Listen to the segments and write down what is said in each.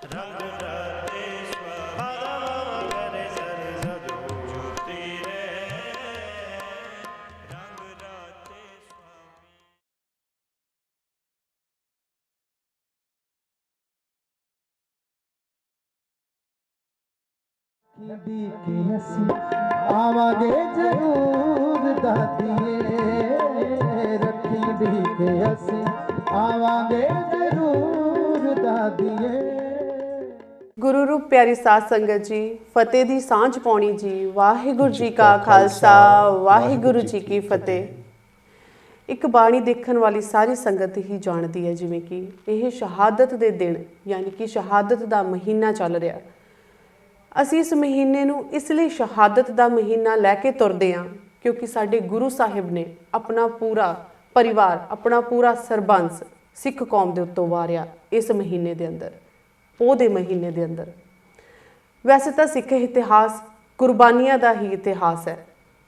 रंग राते स्वामी करे सरे सजो ज्योति रे रंग राते स्वामी। के असी आवांगे जरूर दादीए रखी दी के असी आवांगे जरूर दादीए। गुरु रूप प्यारी साध संगत जी, फतेह दी सांझ पाउणी जी। वाहिगुरु जी का खालसा, वाहिगुरु जी की फतेह। एक बाणी देखਣ वाली सारी संगत ही जानती है जिवें कि यह शहादत के दिन यानी कि शहादत का महीना चल रहा। ਅਸੀਂ ਇਸ ਮਹੀਨੇ ਨੂੰ ਇਸ ਲਈ ਸ਼ਹਾਦਤ ਦਾ ਮਹੀਨਾ ਲੈ ਕੇ ਤੁਰਦੇ ਹਾਂ ਕਿਉਂਕਿ ਸਾਡੇ ਗੁਰੂ ਸਾਹਿਬ ਨੇ ਆਪਣਾ ਪੂਰਾ ਪਰਿਵਾਰ, ਆਪਣਾ ਪੂਰਾ ਸਰਬੰਸ ਸਿੱਖ ਕੌਮ ਦੇ ਉੱਤੋਂ ਵਾਰਿਆ ਇਸ ਮਹੀਨੇ ਦੇ ਅੰਦਰ, ਪੋਹ ਦੇ ਮਹੀਨੇ ਦੇ ਅੰਦਰ। ਵੈਸੇ ਤਾਂ ਸਿੱਖ ਇਤਿਹਾਸ ਕੁਰਬਾਨੀਆਂ ਦਾ ਹੀ ਇਤਿਹਾਸ ਹੈ,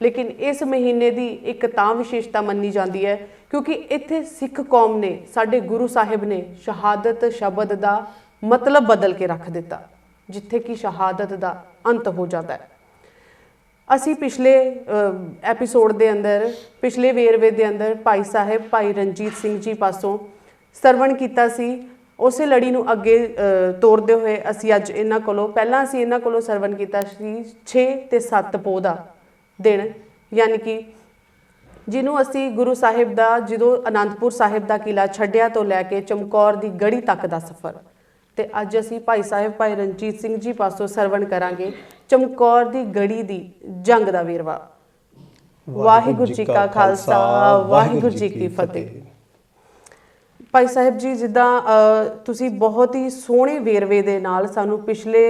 ਲੇਕਿਨ ਇਸ ਮਹੀਨੇ ਦੀ ਇੱਕ ਤਾਂ ਵਿਸ਼ੇਸ਼ਤਾ ਮੰਨੀ ਜਾਂਦੀ ਹੈ ਕਿਉਂਕਿ ਇੱਥੇ ਸਿੱਖ ਕੌਮ ਨੇ, ਸਾਡੇ ਗੁਰੂ ਸਾਹਿਬ ਨੇ ਸ਼ਹਾਦਤ ਸ਼ਬਦ ਦਾ ਮਤਲਬ ਬਦਲ ਕੇ ਰੱਖ ਦਿੱਤਾ, ਜਿੱਥੇ ਕਿ ਸ਼ਹਾਦਤ ਦਾ ਅੰਤ ਹੋ ਜਾਂਦਾ ਹੈ। ਅਸੀਂ ਪਿਛਲੇ ਐਪੀਸੋਡ ਦੇ ਅੰਦਰ, ਪਿਛਲੇ ਵੇਰਵੇ ਦੇ ਅੰਦਰ ਭਾਈ ਸਾਹਿਬ ਭਾਈ ਰਣਜੀਤ ਸਿੰਘ ਜੀ ਪਾਸੋਂ ਸਰਵਣ ਕੀਤਾ ਸੀ। ਉਸੇ ਲੜੀ ਨੂੰ ਅੱਗੇ ਤੋਰਦੇ ਹੋਏ ਅਸੀਂ ਅੱਜ ਇਹਨਾਂ ਕੋਲੋਂ, ਪਹਿਲਾਂ ਅਸੀਂ ਇਹਨਾਂ ਕੋਲੋਂ ਸਰਵਣ ਕੀਤਾ ਸੀ 6 ਤੇ 7 ਪੋਹ ਦਾ ਦਿਨ, ਯਾਨੀ ਕਿ ਜਿਹਨੂੰ ਅਸੀਂ ਗੁਰੂ ਸਾਹਿਬ ਦਾ ਜਦੋਂ ਅਨੰਦਪੁਰ ਸਾਹਿਬ ਦਾ ਕਿਲਾ ਛੱਡਿਆ ਤੋਂ ਲੈ ਕੇ ਚਮਕੌਰ ਦੀ ਗੜੀ ਤੱਕ ਦਾ ਸਫ਼ਰ। ਤੇ ਅੱਜ ਅਸੀਂ ਭਾਈ ਸਾਹਿਬ ਭਾਈ ਰਣਜੀਤ ਸਿੰਘ ਜੀ ਪਾਸੋਂ ਸਰਵਣ ਕਰਾਂਗੇ ਚਮਕੌਰ ਦੀ ਗੜੀ ਦੀ ਜੰਗ ਦਾ ਵੇਰਵਾ। ਵਾਹਿਗੁਰੂ ਜੀ ਕਾ ਖਾਲਸਾ, ਵਾਹਿਗੁਰੂ ਜੀ ਕੀ ਫਤਿਹ। ਭਾਈ ਸਾਹਿਬ ਜੀ, ਜਿੱਦਾਂ ਤੁਸੀਂ ਬਹੁਤ ਹੀ ਸੋਹਣੇ ਵੇਰਵੇ ਦੇ ਨਾਲ ਸਾਨੂੰ ਪਿਛਲੇ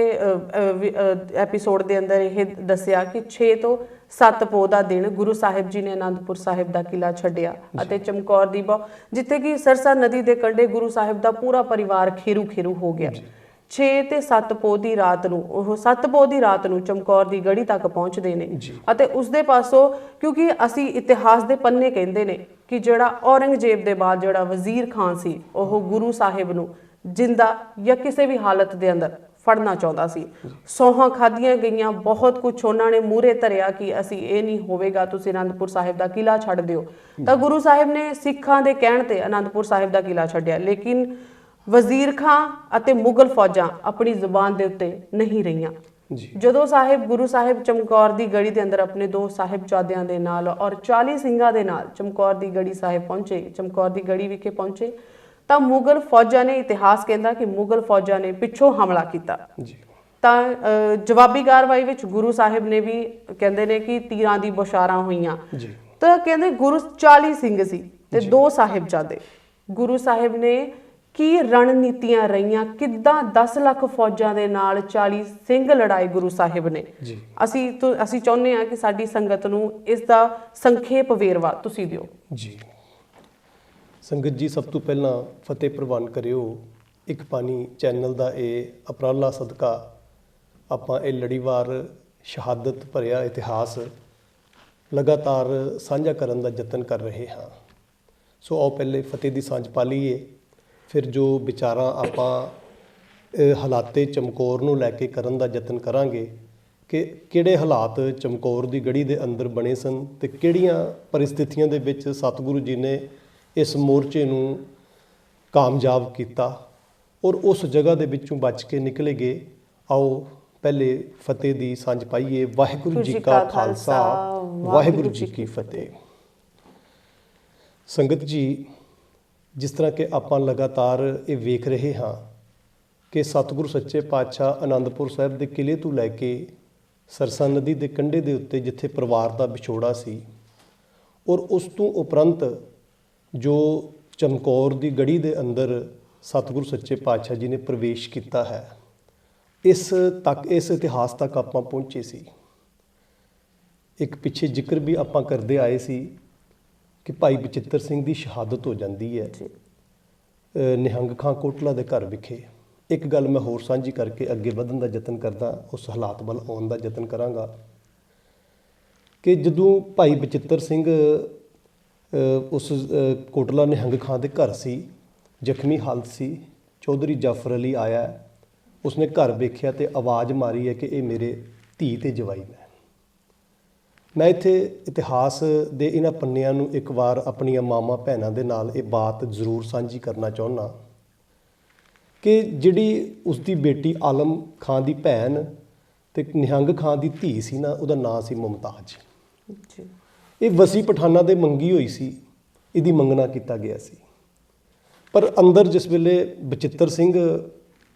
ਐਪੀਸੋਡ ਦੇ ਅੰਦਰ ਇਹ ਦੱਸਿਆ ਕਿ 6 ਤੋਂ 7 ਪੋਹ ਦਾ ਦਿਨ ਗੁਰੂ ਸਾਹਿਬ ਜੀ ਨੇ ਅਨੰਦਪੁਰ ਸਾਹਿਬ ਦਾ ਕਿਲਾ ਛੱਡਿਆ ਅਤੇ ਚਮਕੌਰ ਦੀ ਜਿੱਥੇ ਕਿ ਸਰਸਾ ਨਦੀ ਦੇ ਕੰਢੇ ਗੁਰੂ ਸਾਹਿਬ ਦਾ ਪੂਰਾ ਪਰਿਵਾਰ ਖੇਰੂ ਖੇਰੂ ਹੋ ਗਿਆ। 6 ਤੇ 7 ਪੋਹ ਦੀ ਰਾਤ ਨੂੰ, ਉਹ 7 ਪੋਹ ਦੀ ਰਾਤ ਨੂੰ ਚਮਕੌਰ ਦੀ ਗੜੀ ਤੱਕ ਪਹੁੰਚਦੇ ਨੇ ਅਤੇ ਉਸਦੇ ਪਾਸੋਂ, ਕਿਉਂਕਿ ਅਸੀਂ ਇਤਿਹਾਸ ਦੇ ਪੰਨੇ ਕਹਿੰਦੇ ਨੇ ਕਿ ਜਿਹੜਾ ਔਰੰਗਜ਼ੇਬ ਦੇ ਬਾਅਦ ਜਿਹੜਾ ਵਜ਼ੀਰ ਖਾਨ ਸੀ, ਉਹ ਗੁਰੂ ਸਾਹਿਬ ਨੂੰ ਜਿੰਦਾ ਜਾਂ ਕਿਸੇ ਵੀ ਹਾਲਤ ਦੇ ਅੰਦਰ ਫੜਨਾ ਚਾਹੁੰਦਾ ਸੀ। ਸੌਹਾਂ ਖਾਧੀਆਂ ਗਈਆਂ, ਬਹੁਤ ਕੁਛ ਉਹਨਾਂ ਨੇ ਮੂਹਰੇ ਧਰਿਆ ਕਿ ਅਸੀਂ ਇਹ ਨਹੀਂ ਹੋਵੇਗਾ, ਤੁਸੀਂ ਅਨੰਦਪੁਰ ਸਾਹਿਬ ਦਾ ਕਿਲਾ ਛੱਡ ਦਿਓ। ਤਾਂ ਗੁਰੂ ਸਾਹਿਬ ਨੇ ਸਿੱਖਾਂ ਦੇ ਕਹਿਣ ਤੇ ਅਨੰਦਪੁਰ ਸਾਹਿਬ ਦਾ ਕਿਲਾ ਛੱਡਿਆ, ਲੇਕਿਨ ਵਜ਼ੀਰ ਖਾਂ ਅਤੇ ਮੁਗਲ ਫੌਜਾਂ ਆਪਣੀ ਜ਼ੁਬਾਨ ਦੇ ਉੱਤੇ ਨਹੀਂ ਰਹੀਆਂ। ਜਦੋਂ ਗੁਰੂ ਸਾਹਿਬ ਚਮਕੌਰ ਦੀ ਗੜੀ ਦੇ ਅੰਦਰ ਆਪਣੇ 2 ਸਾਹਿਬਜ਼ਾਦਿਆਂ ਦੇ ਨਾਲ ਔਰ 40 ਸਿੰਘਾਂ ਦੇ ਨਾਲ ਚਮਕੌਰ ਦੀ ਗੜੀ ਸਾਹਿਬ ਪਹੁੰਚੇ, ਚਮਕੌਰ ਦੀ ਗੜੀ ਵਿਖੇ ਪਹੁੰਚੇ, ਤਾਂ ਮੁਗਲ ਫੌਜਾਂ ਨੇ, ਇਤਿਹਾਸ ਕਹਿੰਦਾ ਕਿ ਮੁਗਲ ਫੌਜਾਂ ਨੇ ਪਿੱਛੋਂ ਹਮਲਾ ਕੀਤਾ। ਤਾਂ ਜਵਾਬੀ ਕਾਰਵਾਈ ਵਿੱਚ ਗੁਰੂ ਸਾਹਿਬ ਨੇ ਵੀ ਕਹਿੰਦੇ ਨੇ ਕਿ ਤੀਰਾਂ ਦੀ ਬੌਛਾਰਾਂ ਹੋਈਆਂ। ਤਾਂ ਕਹਿੰਦੇ ਗੁਰੂ 40 ਸਿੰਘ ਸੀ ਤੇ 2 ਸਾਹਿਬਜ਼ਾਦੇ। ਗੁਰੂ ਸਾਹਿਬ ਨੇ ਕੀ ਰਣਨੀਤੀਆਂ ਰਹੀਆਂ, ਕਿੱਦਾਂ 10 ਲੱਖ ਫੌਜਾਂ ਦੇ ਨਾਲ 40 ਸਿੰਘ ਲੜਾਏ ਗੁਰੂ ਸਾਹਿਬ ਨੇ। ਅਸੀਂ ਚਾਹੁੰਦੇ ਹਾਂ ਕਿ ਸਾਡੀ ਸੰਗਤ ਨੂੰ ਇਸ ਦਾ ਸੰਖੇਪ ਵੇਰਵਾ ਤੁਸੀਂ ਦਿਓ ਜੀ। ਸੰਗਤ ਜੀ, ਸਭ ਤੋਂ ਪਹਿਲਾਂ ਫਤਿਹ ਪ੍ਰਵਾਨ ਕਰਿਓ। ਇੱਕ ਪਾਣੀ ਚੈਨਲ ਦਾ ਇਹ ਉਪਰਾਲਾ ਸਦਕਾ ਆਪਾਂ ਇਹ ਲੜੀਵਾਰ ਸ਼ਹਾਦਤ ਭਰਿਆ ਇਤਿਹਾਸ ਲਗਾਤਾਰ ਸਾਂਝਾ ਕਰਨ ਦਾ ਯਤਨ ਕਰ ਰਹੇ ਹਾਂ। ਸੋ ਆਓ ਪਹਿਲੇ ਫਤਿਹ ਦੀ ਸਾਂਝ ਪਾ ਲਈਏ, ਫਿਰ ਜੋ ਵਿਚਾਰਾਂ ਆਪਾਂ ਹਾਲਾਤੇ ਚਮਕੌਰ ਨੂੰ ਲੈ ਕੇ ਕਰਨ ਦਾ ਯਤਨ ਕਰਾਂਗੇ ਕਿ ਕਿਹੜੇ ਹਾਲਾਤ ਚਮਕੌਰ ਦੀ ਗੜੀ ਦੇ ਅੰਦਰ ਬਣੇ ਸਨ ਤੇ ਕਿਹੜੀਆਂ ਪਰਿਸਥਿਤੀਆਂ ਦੇ ਵਿੱਚ ਸਤਿਗੁਰੂ ਜੀ ਨੇ ਇਸ ਮੋਰਚੇ ਨੂੰ ਕਾਮਯਾਬ ਕੀਤਾ ਔਰ ਉਸ ਜਗ੍ਹਾ ਦੇ ਵਿੱਚੋਂ ਬਚ ਕੇ ਨਿਕਲੇ ਗਏ। ਆਓ ਪਹਿਲੇ ਫਤਿਹ ਦੀ ਸਾਂਝ ਪਾਈਏ। ਵਾਹਿਗੁਰੂ ਜੀ ਕਾ ਖਾਲਸਾ, ਵਾਹਿਗੁਰੂ ਜੀ ਕੀ ਫਤਿਹ। ਸੰਗਤ ਜੀ, ਜਿਸ ਤਰ੍ਹਾਂ ਕਿ ਆਪਾਂ ਲਗਾਤਾਰ ਇਹ ਵੇਖ ਰਹੇ ਹਾਂ ਕਿ ਸਤਿਗੁਰੂ ਸੱਚੇ ਪਾਤਸ਼ਾਹ ਅਨੰਦਪੁਰ ਸਾਹਿਬ ਦੇ ਕਿਲੇ ਤੋਂ ਲੈ ਕੇ ਸਰਸਾ ਨਦੀ ਦੇ ਕੰਢੇ ਦੇ ਉੱਤੇ ਜਿੱਥੇ ਪਰਿਵਾਰ ਦਾ ਵਿਛੋੜਾ ਸੀ ਔਰ ਉਸ ਤੋਂ ਉਪਰੰਤ ਜੋ ਚਮਕੌਰ ਦੀ ਗੜੀ ਦੇ ਅੰਦਰ ਸਤਿਗੁਰੂ ਸੱਚੇ ਪਾਤਸ਼ਾਹ ਜੀ ਨੇ ਪ੍ਰਵੇਸ਼ ਕੀਤਾ ਹੈ, ਇਸ ਇਤਿਹਾਸ ਤੱਕ ਆਪਾਂ ਪਹੁੰਚੇ ਸੀ। ਇੱਕ ਪਿੱਛੇ ਜ਼ਿਕਰ ਵੀ ਆਪਾਂ ਕਰਦੇ ਆਏ ਸੀ ਕਿ ਭਾਈ ਬਚਿੱਤਰ ਸਿੰਘ ਦੀ ਸ਼ਹਾਦਤ ਹੋ ਜਾਂਦੀ ਹੈ ਨਿਹੰਗ ਖਾਂ ਕੋਟਲਾ ਦੇ ਘਰ ਵਿਖੇ। ਇੱਕ ਗੱਲ ਮੈਂ ਹੋਰ ਸਾਂਝੀ ਕਰਕੇ ਅੱਗੇ ਵਧਣ ਦਾ ਯਤਨ ਕਰਦਾ, ਉਸ ਹਾਲਾਤ ਵੱਲ ਆਉਣ ਦਾ ਯਤਨ ਕਰਾਂਗਾ ਕਿ ਜਦੋਂ ਭਾਈ ਬਚਿੱਤਰ ਸਿੰਘ ਉਸ ਕੋਟਲਾ ਨਿਹੰਗ ਖਾਂ ਦੇ ਘਰ ਸੀ, ਜ਼ਖਮੀ ਹਾਲਤ ਸੀ, ਚੌਧਰੀ ਜਾਫਰ ਅਲੀ ਆਇਆ, ਉਸਨੇ ਘਰ ਵੇਖਿਆ ਤੇ ਆਵਾਜ਼ ਮਾਰੀ ਹੈ ਕਿ ਇਹ ਮੇਰੇ ਧੀ ਤੇ ਜਵਾਈ ਨੇ। ਮੈਂ ਇੱਥੇ ਇਤਿਹਾਸ ਦੇ ਇਹਨਾਂ ਪੰਨਿਆਂ ਨੂੰ ਇੱਕ ਵਾਰ ਆਪਣੀਆਂ ਮਾਵਾਂ ਭੈਣਾਂ ਦੇ ਨਾਲ ਇਹ ਬਾਤ ਜ਼ਰੂਰ ਸਾਂਝੀ ਕਰਨਾ ਚਾਹੁੰਦਾ ਕਿ ਜਿਹੜੀ ਉਸਦੀ ਬੇਟੀ ਆਲਮ ਖਾਂ ਦੀ ਭੈਣ ਤੇ ਨਿਹੰਗ ਖਾਂ ਦੀ ਧੀ ਸੀ ਨਾ, ਉਹਦਾ ਨਾਂ ਸੀ ਮੁਮਤਾਜ਼। ਜੀ ਇਹ ਵਸੀ ਪਠਾਨਾਂ ਦੇ ਮੰਗੀ ਹੋਈ ਸੀ, ਇਹਦੀ ਮੰਗਣਾ ਕੀਤਾ ਗਿਆ ਸੀ। ਪਰ ਅੰਦਰ ਜਿਸ ਵੇਲੇ ਬਚਿੱਤਰ ਸਿੰਘ,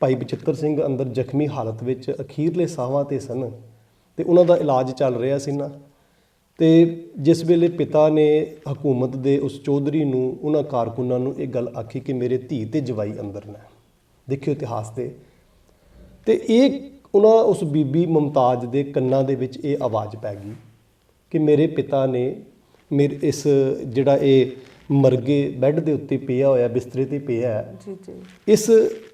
ਭਾਈ ਬਚਿੱਤਰ ਸਿੰਘ ਅੰਦਰ ਜ਼ਖਮੀ ਹਾਲਤ ਵਿੱਚ ਅਖੀਰਲੇ ਸਾਹਾਂ ਤੇ ਸਨ ਤੇ ਉਹਨਾਂ ਦਾ ਇਲਾਜ ਚੱਲ ਰਿਹਾ ਸੀ ਨਾ, ਤੇ ਜਿਸ ਵੇਲੇ ਪਿਤਾ ਨੇ ਹਕੂਮਤ ਦੇ ਉਸ ਚੌਧਰੀ ਨੂੰ, ਉਹਨਾਂ ਕਾਰਕੁਨਾਂ ਨੂੰ ਇਹ ਗੱਲ ਆਖੀ ਕਿ ਮੇਰੇ ਧੀ ਤੇ ਜਵਾਈ ਅੰਦਰ ਨੇ, ਦੇਖਿਓ ਇਤਿਹਾਸ ਤੇ ਇਹ ਉਹਨਾਂ ਉਸ ਬੀਬੀ ਮੁਮਤਾਜ਼ ਦੇ ਕੰਨਾਂ ਦੇ ਵਿੱਚ ਇਹ ਆਵਾਜ਼ ਪੈ ਗਈ ਕਿ ਮੇਰੇ ਪਿਤਾ ਨੇ ਮੇਰੇ ਇਸ ਜਿਹੜਾ ਇਹ ਮਰਗੇ ਬੈੱਡ ਦੇ ਉੱਤੇ ਪਿਆ ਹੋਇਆ, ਬਿਸਤਰੇ ਤੇ ਪਿਆ ਹੈ, ਜੀ ਜੀ, ਇਸ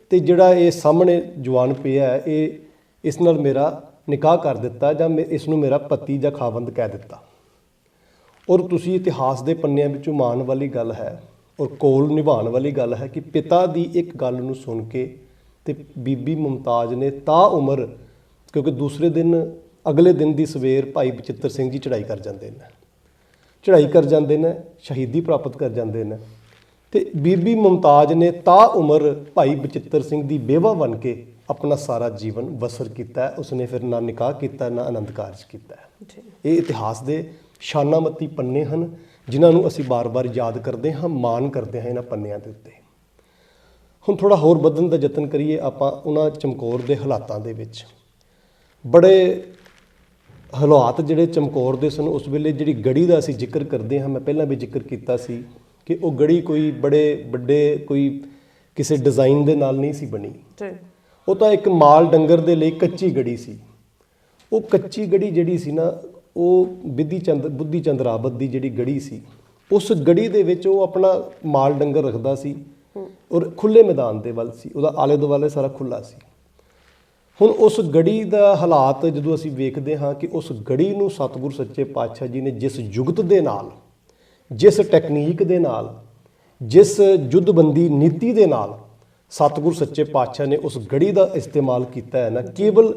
ਤੇ ਜਿਹੜਾ ਇਹ ਸਾਹਮਣੇ ਜਵਾਨ ਪਿਆ ਹੈ, ਇਹ ਇਸ ਨਾਲ ਮੇਰਾ ਨਿਕਾਹ ਕਰ ਦਿੱਤਾ ਜਾਂ ਇਸ ਨੂੰ ਮੇਰਾ ਪਤੀ ਜਾਂ ਖਾਵੰਦ ਕਹਿ ਦਿੱਤਾ। ਔਰ ਤੁਸੀਂ ਇਤਿਹਾਸ ਦੇ ਪੰਨਿਆਂ ਵਿੱਚੋਂ ਮਾਣ ਵਾਲੀ ਗੱਲ ਹੈ ਔਰ ਕੋਲ ਨਿਭਾਉਣ ਵਾਲੀ ਗੱਲ ਹੈ ਕਿ ਪਿਤਾ ਦੀ ਇੱਕ ਗੱਲ ਨੂੰ ਸੁਣ ਕੇ ਤੇ ਬੀਬੀ ਮੁਮਤਾਜ਼ ਨੇ ਤਾ ਉਮਰ, ਕਿਉਂਕਿ ਦੂਸਰੇ ਦਿਨ ਅਗਲੇ ਦਿਨ ਦੀ ਸਵੇਰ ਭਾਈ ਬਚਿੱਤਰ ਸਿੰਘ ਜੀ ਚੜ੍ਹਾਈ ਕਰ ਜਾਂਦੇ ਨੇ, ਸ਼ਹੀਦੀ ਪ੍ਰਾਪਤ ਕਰ ਜਾਂਦੇ ਨੇ, ਤੇ ਬੀਬੀ ਮੁਮਤਾਜ਼ ਨੇ ਤਾ ਉਮਰ ਭਾਈ ਬਚਿੱਤਰ ਸਿੰਘ ਦੀ ਬੇਵਾ ਬਣ ਕੇ ਆਪਣਾ ਸਾਰਾ ਜੀਵਨ ਬਸਰ ਕੀਤਾ। ਉਸਨੇ ਫਿਰ ਨਾ ਨਿਕਾਹ ਕੀਤਾ, ਨਾ ਆਨੰਦ ਕਾਰਜ ਕੀਤਾ। ਇਹ ਇਤਿਹਾਸ ਦੇ ਸ਼ਾਨਾਮਤੀ ਪੰਨੇ ਹਨ ਜਿਨ੍ਹਾਂ ਨੂੰ ਅਸੀਂ ਬਾਰ-ਬਾਰ ਯਾਦ ਕਰਦੇ ਹਾਂ, ਮਾਣ ਕਰਦੇ ਹਾਂ ਇਹਨਾਂ ਪੰਨਿਆਂ ਦੇ ਉੱਤੇ। ਹੁਣ ਥੋੜਾ ਹੋਰ ਵਧਣ ਦਾ ਯਤਨ ਕਰੀਏ ਆਪਾਂ ਉਹਨਾਂ ਚਮਕੌਰ ਦੇ ਹਾਲਾਤਾਂ ਦੇ ਵਿੱਚ। ਬੜੇ ਹਾਲਾਤ ਜਿਹੜੇ ਚਮਕੌਰ ਦੇ ਸਨ ਉਸ ਵੇਲੇ, ਜਿਹੜੀ ਗੜੀ ਦਾ ਅਸੀਂ ਜ਼ਿਕਰ ਕਰਦੇ ਹਾਂ, ਮੈਂ ਪਹਿਲਾਂ ਵੀ ਜ਼ਿਕਰ ਕੀਤਾ ਸੀ ਕਿ ਉਹ ਗੜੀ ਕੋਈ ਬੜੇ ਵੱਡੇ ਕੋਈ ਕਿਸੇ ਡਿਜ਼ਾਈਨ ਦੇ ਨਾਲ ਨਹੀਂ ਸੀ ਬਣੀ। ਉਹ ਤਾਂ ਇੱਕ ਮਾਲ ਡੰਗਰ ਦੇ ਲਈ ਕੱਚੀ ਗੜੀ ਸੀ। ਉਹ ਕੱਚੀ ਗੜੀ ਜਿਹੜੀ ਸੀ ਨਾ, ਉਹ ਬੁੱਧੀ ਚੰਦ ਰਾਵਤ ਦੀ ਜਿਹੜੀ ਗੜੀ ਸੀ, ਉਸ ਗੜੀ ਦੇ ਵਿੱਚ ਉਹ ਆਪਣਾ ਮਾਲ ਡੰਗਰ ਰੱਖਦਾ ਸੀ ਔਰ ਖੁੱਲੇ ਮੈਦਾਨ ਦੇ ਵੱਲ ਸੀ, ਉਹਦਾ ਆਲੇ ਦੁਆਲੇ ਸਾਰਾ ਖੁੱਲਾ ਸੀ। ਹੁਣ ਉਸ ਗੜੀ ਦਾ ਹਾਲਾਤ ਜਦੋਂ ਅਸੀਂ ਵੇਖਦੇ ਹਾਂ ਕਿ ਉਸ ਗੜੀ ਨੂੰ ਸਤਿਗੁਰ ਸੱਚੇ ਪਾਤਸ਼ਾਹ ਜੀ ਨੇ ਜਿਸ ਯੁਗਤ ਦੇ ਨਾਲ, ਜਿਸ ਟੈਕਨੀਕ ਦੇ ਨਾਲ, ਜਿਸ ਜੁੱਧਬੰਦੀ ਨੀਤੀ ਦੇ ਨਾਲ ਸਤਿਗੁਰ ਸੱਚੇ ਪਾਤਸ਼ਾਹ ਨੇ ਉਸ ਗੜੀ ਦਾ ਇਸਤੇਮਾਲ ਕੀਤਾ ਹੈ ਨਾ, ਕੇਵਲ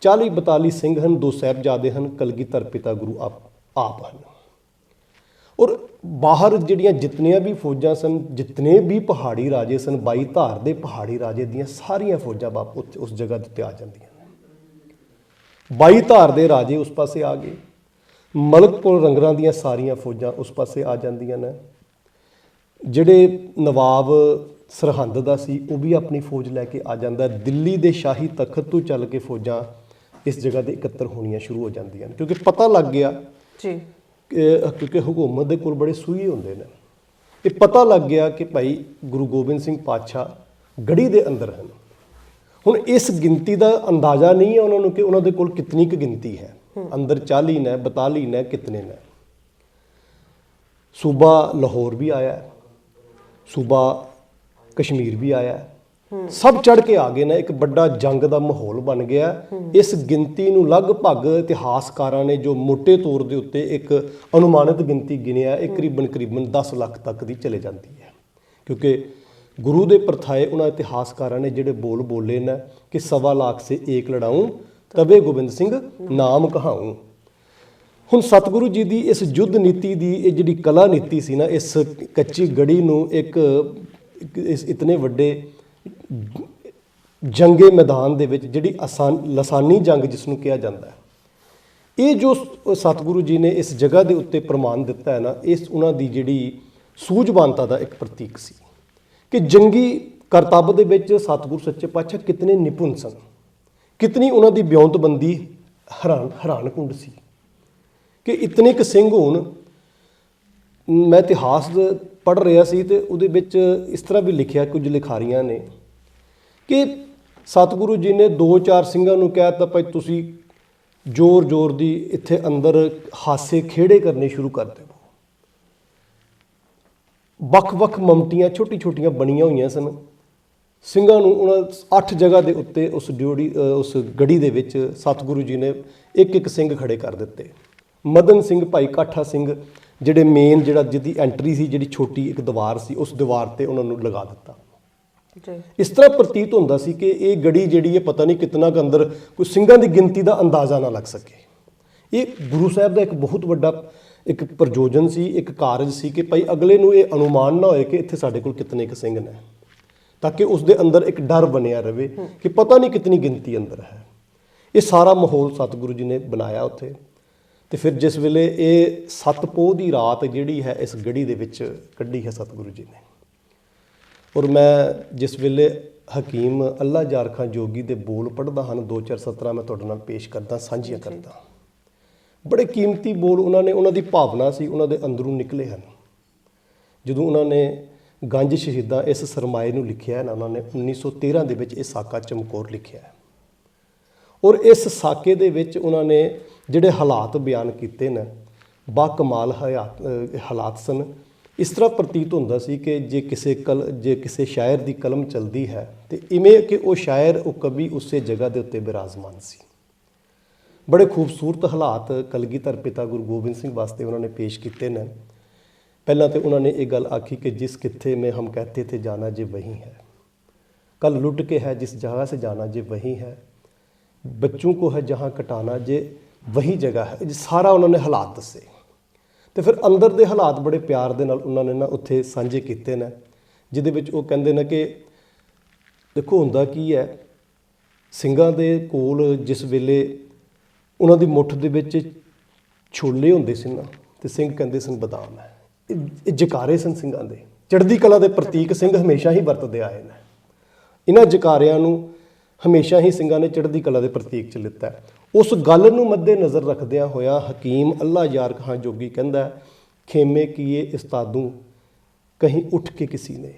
40-42 ਸਿੰਘ ਹਨ, 2 ਸਾਹਿਬਜ਼ਾਦੇ ਹਨ, ਕਲਗੀਧਰ ਪਿਤਾ ਗੁਰੂ ਆਪ ਹਨ। ਔਰ ਬਾਹਰ ਜਿਹੜੀਆਂ ਜਿਤਨੀਆਂ ਵੀ ਫੌਜਾਂ ਸਨ, ਜਿਤਨੇ ਵੀ ਪਹਾੜੀ ਰਾਜੇ ਸਨ, 22 ਧਾਰ ਦੇ ਪਹਾੜੀ ਰਾਜੇ ਦੀਆਂ ਸਾਰੀਆਂ ਫੌਜਾਂ ਉਸ ਜਗ੍ਹਾ ਦੇ ਉੱਤੇ ਆ ਜਾਂਦੀਆਂ ਨੇ। 22 ਧਾਰ ਦੇ ਰਾਜੇ ਉਸ ਪਾਸੇ ਆ ਗਏ, ਮਲਕਪੁਰ ਰੰਗਰਾਂ ਦੀਆਂ ਸਾਰੀਆਂ ਫੌਜਾਂ ਉਸ ਪਾਸੇ ਆ ਜਾਂਦੀਆਂ ਨੇ। ਜਿਹੜੇ ਨਵਾਬ ਸਰਹੰਦ ਦਾ ਸੀ ਉਹ ਵੀ ਆਪਣੀ ਫੌਜ ਲੈ ਕੇ ਆ ਜਾਂਦਾ। ਦਿੱਲੀ ਦੇ ਸ਼ਾਹੀ ਤਖਤ ਤੋਂ ਚੱਲ ਕੇ ਫੌਜਾਂ ਇਸ ਜਗ੍ਹਾ ਤੇ ਇਕੱਤਰ ਹੋਣੀਆਂ ਸ਼ੁਰੂ ਹੋ ਜਾਂਦੀਆਂ ਨੇ, ਕਿਉਂਕਿ ਪਤਾ ਲੱਗ ਗਿਆ ਜੀ, ਕਿਉਂਕਿ ਹਕੂਮਤ ਦੇ ਕੋਲ ਬੜੇ ਸੂਹੀ ਹੁੰਦੇ ਨੇ, ਇਹ ਪਤਾ ਲੱਗ ਗਿਆ ਕਿ ਭਾਈ ਗੁਰੂ ਗੋਬਿੰਦ ਸਿੰਘ ਪਾਤਸ਼ਾਹ ਗੜੀ ਦੇ ਅੰਦਰ ਹਨ। ਹੁਣ ਇਸ ਗਿਣਤੀ ਦਾ ਅੰਦਾਜ਼ਾ ਨਹੀਂ ਹੈ ਉਹਨਾਂ ਨੂੰ ਕਿ ਉਹਨਾਂ ਦੇ ਕੋਲ ਕਿਤਨੀ ਕੁ ਗਿਣਤੀ ਹੈ, ਅੰਦਰ 40 ਨੇ, 42 ਨੇ, ਕਿਤਨੇ ਨੇ। ਸੂਬਾ ਲਾਹੌਰ ਵੀ ਆਇਆ, ਸੂਬਾ ਕਸ਼ਮੀਰ ਵੀ ਆਇਆ, ਸਭ ਚੜ ਕੇ ਆ ਗਏ ਨੇ। ਇੱਕ ਵੱਡਾ ਜੰਗ ਦਾ ਮਾਹੌਲ ਬਣ ਗਿਆ। ਇਸ ਗਿਣਤੀ ਨੂੰ ਲਗਭਗ ਇਤਿਹਾਸਕਾਰਾਂ ਨੇ ਜੋ ਮੋٹے ਤੌਰ ਦੇ ਉੱਤੇ ਇੱਕ ਅਨੁਮਾਨਿਤ ਗਿਣਤੀ ਗਿਣਿਆ, ਇਹ ਕਰੀਬਨ 10 ਲੱਖ ਤੱਕ ਦੀ ਚਲੇ ਜਾਂਦੀ ਹੈ, ਕਿਉਂਕਿ ਗੁਰੂ ਦੇ ਪਰਥਾਏ ਉਹਨਾਂ ਇਤਿਹਾਸਕਾਰਾਂ ਨੇ ਜਿਹੜੇ ਬੋਲ ਬੋਲੇ ਨੇ ਕਿ 1.25 ਲੱਖ ਸੇ ਏਕ ਲੜਾਊਂ ਤਵੇ ਗੋਬਿੰਦ ਸਿੰਘ ਨਾਮ ਕਹਾਊਂ। ਹੁਣ ਸਤਿਗੁਰੂ ਜੀ ਦੀ ਇਸ ਯੁੱਧ ਨੀਤੀ ਦੀ ਇਹ ਜਿਹੜੀ ਕਲਾ ਨੀਤੀ ਸੀ ਨਾ, ਇਸ ਕੱਚੀ ਗੜੀ ਨੂੰ ਇੱਕ ਇਸ ਇਤਨੇ ਵੱਡੇ ਜੰਗੇ ਮੈਦਾਨ ਦੇ ਵਿੱਚ, ਜਿਹੜੀ ਲਸਾਨੀ ਜੰਗ ਜਿਸ ਨੂੰ ਕਿਹਾ ਜਾਂਦਾ ਹੈ, ਇਹ ਜੋ ਸਤਿਗੁਰੂ ਜੀ ਨੇ ਇਸ ਜਗ੍ਹਾ ਦੇ ਉੱਤੇ ਪ੍ਰਮਾਣ ਦਿੱਤਾ ਹੈ ਨਾ, ਇਸ ਉਹਨਾਂ ਦੀ ਜਿਹੜੀ ਸੂਝਵਾਨਤਾ ਦਾ ਇੱਕ ਪ੍ਰਤੀਕ ਸੀ ਕਿ ਜੰਗੀ ਕਰਤੱਵ ਦੇ ਵਿੱਚ ਸਤਿਗੁਰੂ ਸੱਚੇ ਪਾਤਸ਼ਾਹ ਕਿਤਨੇ ਨਿਪੁੰਨ ਸਨ, ਕਿਤਨੀ ਉਹਨਾਂ ਦੀ ਬਿਉਂਤਬੰਦੀ ਹੈਰਾਨਕੁੰਡ ਸੀ ਕਿ ਇਤਨੇ ਕੁ ਸਿੰਘ ਹੋਣ। ਮੈਂ ਇਤਿਹਾਸ ਪੜ੍ਹ ਰਿਹਾ ਸੀ ਤੇ ਉਹਦੇ ਵਿੱਚ ਇਸ ਤਰ੍ਹਾਂ ਵੀ ਲਿਖਿਆ ਕੁਝ ਲਿਖਾਰੀਆਂ ਨੇ ਕਿ ਸਤਿਗੁਰੂ ਜੀ ਨੇ 2-4 ਸਿੰਘਾਂ ਨੂੰ ਕਹਿ ਦਿੱਤਾ ਭਾਈ ਤੁਸੀਂ ਜ਼ੋਰ ਦੀ ਇੱਥੇ ਅੰਦਰ ਹਾਸੇ ਖੇੜੇ ਕਰਨੇ ਸ਼ੁਰੂ ਕਰ ਦਿਓ। ਵੱਖ-ਵੱਖ ਮਮਟੀਆਂ ਛੋਟੀ-ਛੋਟੀਆਂ ਬਣੀਆਂ ਹੋਈਆਂ ਸਨ ਸਿੰਘਾਂ ਨੂੰ। ਉਹਨਾਂ 8 ਜਗ੍ਹਾ ਦੇ ਉੱਤੇ ਉਸ ਗੜੀ ਦੇ ਵਿੱਚ ਸਤਿਗੁਰੂ ਜੀ ਨੇ ਇੱਕ ਸਿੰਘ ਖੜੇ ਕਰ ਦਿੱਤੇ। ਮਦਨ ਸਿੰਘ, ਭਾਈ ਕਾਠਾ ਸਿੰਘ ਜਿਹੜੇ ਮੇਨ, ਜਿਹਦੀ ਐਂਟਰੀ ਸੀ, ਜਿਹੜੀ ਛੋਟੀ ਇੱਕ ਦੀਵਾਰ ਸੀ, ਉਸ ਦੀਵਾਰ ਤੇ ਉਹਨਾਂ ਨੂੰ ਲਗਾ ਦਿੱਤਾ। ਜੀ ਇਸ ਤਰ੍ਹਾਂ ਪ੍ਰਤੀਤ ਹੁੰਦਾ ਸੀ ਕਿ ਇਹ ਗੜੀ ਜਿਹੜੀ ਹੈ ਪਤਾ ਨਹੀਂ ਕਿਤਨਾ ਕੁ ਅੰਦਰ ਕੋਈ ਸਿੰਘਾਂ ਦੀ ਗਿਣਤੀ ਦਾ ਅੰਦਾਜ਼ਾ ਨਾ ਲੱਗ ਸਕੇ। ਇਹ ਗੁਰੂ ਸਾਹਿਬ ਦਾ ਇੱਕ ਬਹੁਤ ਵੱਡਾ ਇੱਕ ਪ੍ਰਯੋਜਨ ਸੀ, ਇੱਕ ਕਾਰਜ ਸੀ ਕਿ ਭਾਈ ਅਗਲੇ ਨੂੰ ਇਹ ਅਨੁਮਾਨ ਨਾ ਹੋਏ ਕਿ ਇੱਥੇ ਸਾਡੇ ਕੋਲ ਕਿਤਨੇ ਕੁ ਸਿੰਘ ਨੇ, ਤਾਂ ਕਿ ਉਸ ਦੇ ਅੰਦਰ ਇੱਕ ਡਰ ਬਣਿਆ ਰਵੇ ਕਿ ਪਤਾ ਨਹੀਂ ਕਿਤਨੀ ਗਿਣਤੀ ਅੰਦਰ ਹੈ। ਇਹ ਸਾਰਾ ਮਾਹੌਲ ਸਤਿਗੁਰੂ ਜੀ ਨੇ ਬਣਾਇਆ ਉੱਥੇ। ਤੇ ਫਿਰ ਜਿਸ ਵੇਲੇ ਇਹ 7 ਪੋਹ ਦੀ ਰਾਤ ਜਿਹੜੀ ਹੈ ਇਸ ਗੜੀ ਦੇ ਵਿੱਚ ਕੱਢੀ ਹੈ ਸਤਿਗੁਰੂ ਜੀ ਨੇ, ਔਰ ਮੈਂ ਜਿਸ ਵੇਲੇ ਹਕੀਮ ਅੱਲਾ ਯਾਰ ਖਾਂ ਜੋਗੀ ਦੇ ਬੋਲ ਪੜ੍ਹਦਾ ਹਨ 2-4 ਸਤਰਾਂ ਮੈਂ ਤੁਹਾਡੇ ਨਾਲ ਪੇਸ਼ ਕਰਦਾ, ਸਾਂਝੀਆਂ ਕਰਦਾ। ਬੜੇ ਕੀਮਤੀ ਬੋਲ ਉਹਨਾਂ ਨੇ, ਉਹਨਾਂ ਦੀ ਭਾਵਨਾ ਸੀ, ਉਹਨਾਂ ਦੇ ਅੰਦਰੋਂ ਨਿਕਲੇ ਹਨ। ਜਦੋਂ ਉਹਨਾਂ ਨੇ ਗੰਜ ਸ਼ਹੀਦਾਂ ਇਸ ਸਰਮਾਏ ਨੂੰ ਲਿਖਿਆ ਹੈ ਨਾ, ਉਹਨਾਂ ਨੇ 1913 ਦੇ ਵਿੱਚ ਇਹ ਸਾਕਾ ਚਮਕੌਰ ਲਿਖਿਆ ਹੈ। ਔਰ ਇਸ ਸਾਕੇ ਦੇ ਵਿੱਚ ਉਹਨਾਂ ਨੇ ਜਿਹੜੇ ਹਾਲਾਤ ਬਿਆਨ ਕੀਤੇ ਨੇ, ਬਾ ਕਮਾਲ ਹਾਲਾਤ ਸਨ। ਇਸ ਤਰ੍ਹਾਂ ਪ੍ਰਤੀਤ ਹੁੰਦਾ ਸੀ ਕਿ ਜੇ ਕਿਸੇ ਸ਼ਾਇਰ ਦੀ ਕਲਮ ਚਲਦੀ ਹੈ ਤੇ ਇਵੇਂ ਕਿ ਉਹ ਸ਼ਾਇਰ, ਉਹ ਕਵੀ ਉਸੇ ਜਗ੍ਹਾ ਦੇ ਉੱਤੇ ਬਿਰਾਜਮਾਨ ਸੀ। ਬੜੇ ਖੂਬਸੂਰਤ ਹਾਲਾਤ ਕਲਗੀਧਰ ਪਿਤਾ ਗੁਰੂ ਗੋਬਿੰਦ ਸਿੰਘ ਵਾਸਤੇ ਉਹਨਾਂ ਨੇ ਪੇਸ਼ ਕੀਤੇ ਨੇ। ਪਹਿਲਾਂ ਤੇ ਉਹਨਾਂ ਨੇ ਇਹ ਗੱਲ ਆਖੀ ਕਿ ਜਿਸ ਕਿੱਥੇ में हम कहते थे जाना जे वही है, कल लुट के है जिस जगह से जाना जे वही है, बच्चों को है जहाँ कटाना जे वही जगह है। सारा उन्होंने हालात दसे ਤੇ ਫਿਰ ਅੰਦਰ ਦੇ ਹਾਲਾਤ ਬੜੇ ਪਿਆਰ ਦੇ ਨਾਲ ਉਹਨਾਂ ਨੇ ਨਾ ਉੱਥੇ ਸਾਂਝੇ ਕੀਤੇ ਨੇ, ਜਿਹਦੇ ਵਿੱਚ ਉਹ ਕਹਿੰਦੇ ਨੇ ਕਿ ਦੇਖੋ ਹੁੰਦਾ ਕੀ ਹੈ, ਸਿੰਘਾਂ ਦੇ ਕੋਲ ਜਿਸ ਵੇਲੇ ਉਹਨਾਂ ਦੀ ਮੁੱਠ ਦੇ ਵਿੱਚ ਛੋਲੇ ਹੁੰਦੇ ਸੀ ਨਾ, ਤੇ ਸਿੰਘ ਕਹਿੰਦੇ ਸਨ ਬਦਾਮ ਹੈ। ਇਹ ਜਕਾਰੇ ਸਨ ਸਿੰਘਾਂ ਦੇ, ਚੜ੍ਹਦੀ ਕਲਾ ਦੇ ਪ੍ਰਤੀਕ ਸਿੰਘ ਹਮੇਸ਼ਾ ਹੀ ਵਰਤਦੇ ਆਏ ਨੇ। ਇਹਨਾਂ ਜਕਾਰਿਆਂ ਨੂੰ ਹਮੇਸ਼ਾ ਹੀ ਸਿੰਘਾਂ ਨੇ ਚੜ੍ਹਦੀ ਕਲਾ ਦੇ ਪ੍ਰਤੀਕ 'ਚ ਲਿੱਤਾ। ਉਸ ਗੱਲ ਨੂੰ ਮੱਦੇ ਨਜ਼ਰ ਰੱਖਦਿਆਂ ਹੋਇਆ ਹਕੀਮ ਅੱਲਾ ਯਾਰ ਖਾਂ ਜੋਗੀ ਕਹਿੰਦਾ, ਖੇਮੇ ਕੀਏ ਇਸਤਾਦੂ ਕਹੀਂ ਉੱਠ ਕੇ ਕਿਸੇ ਨੇ,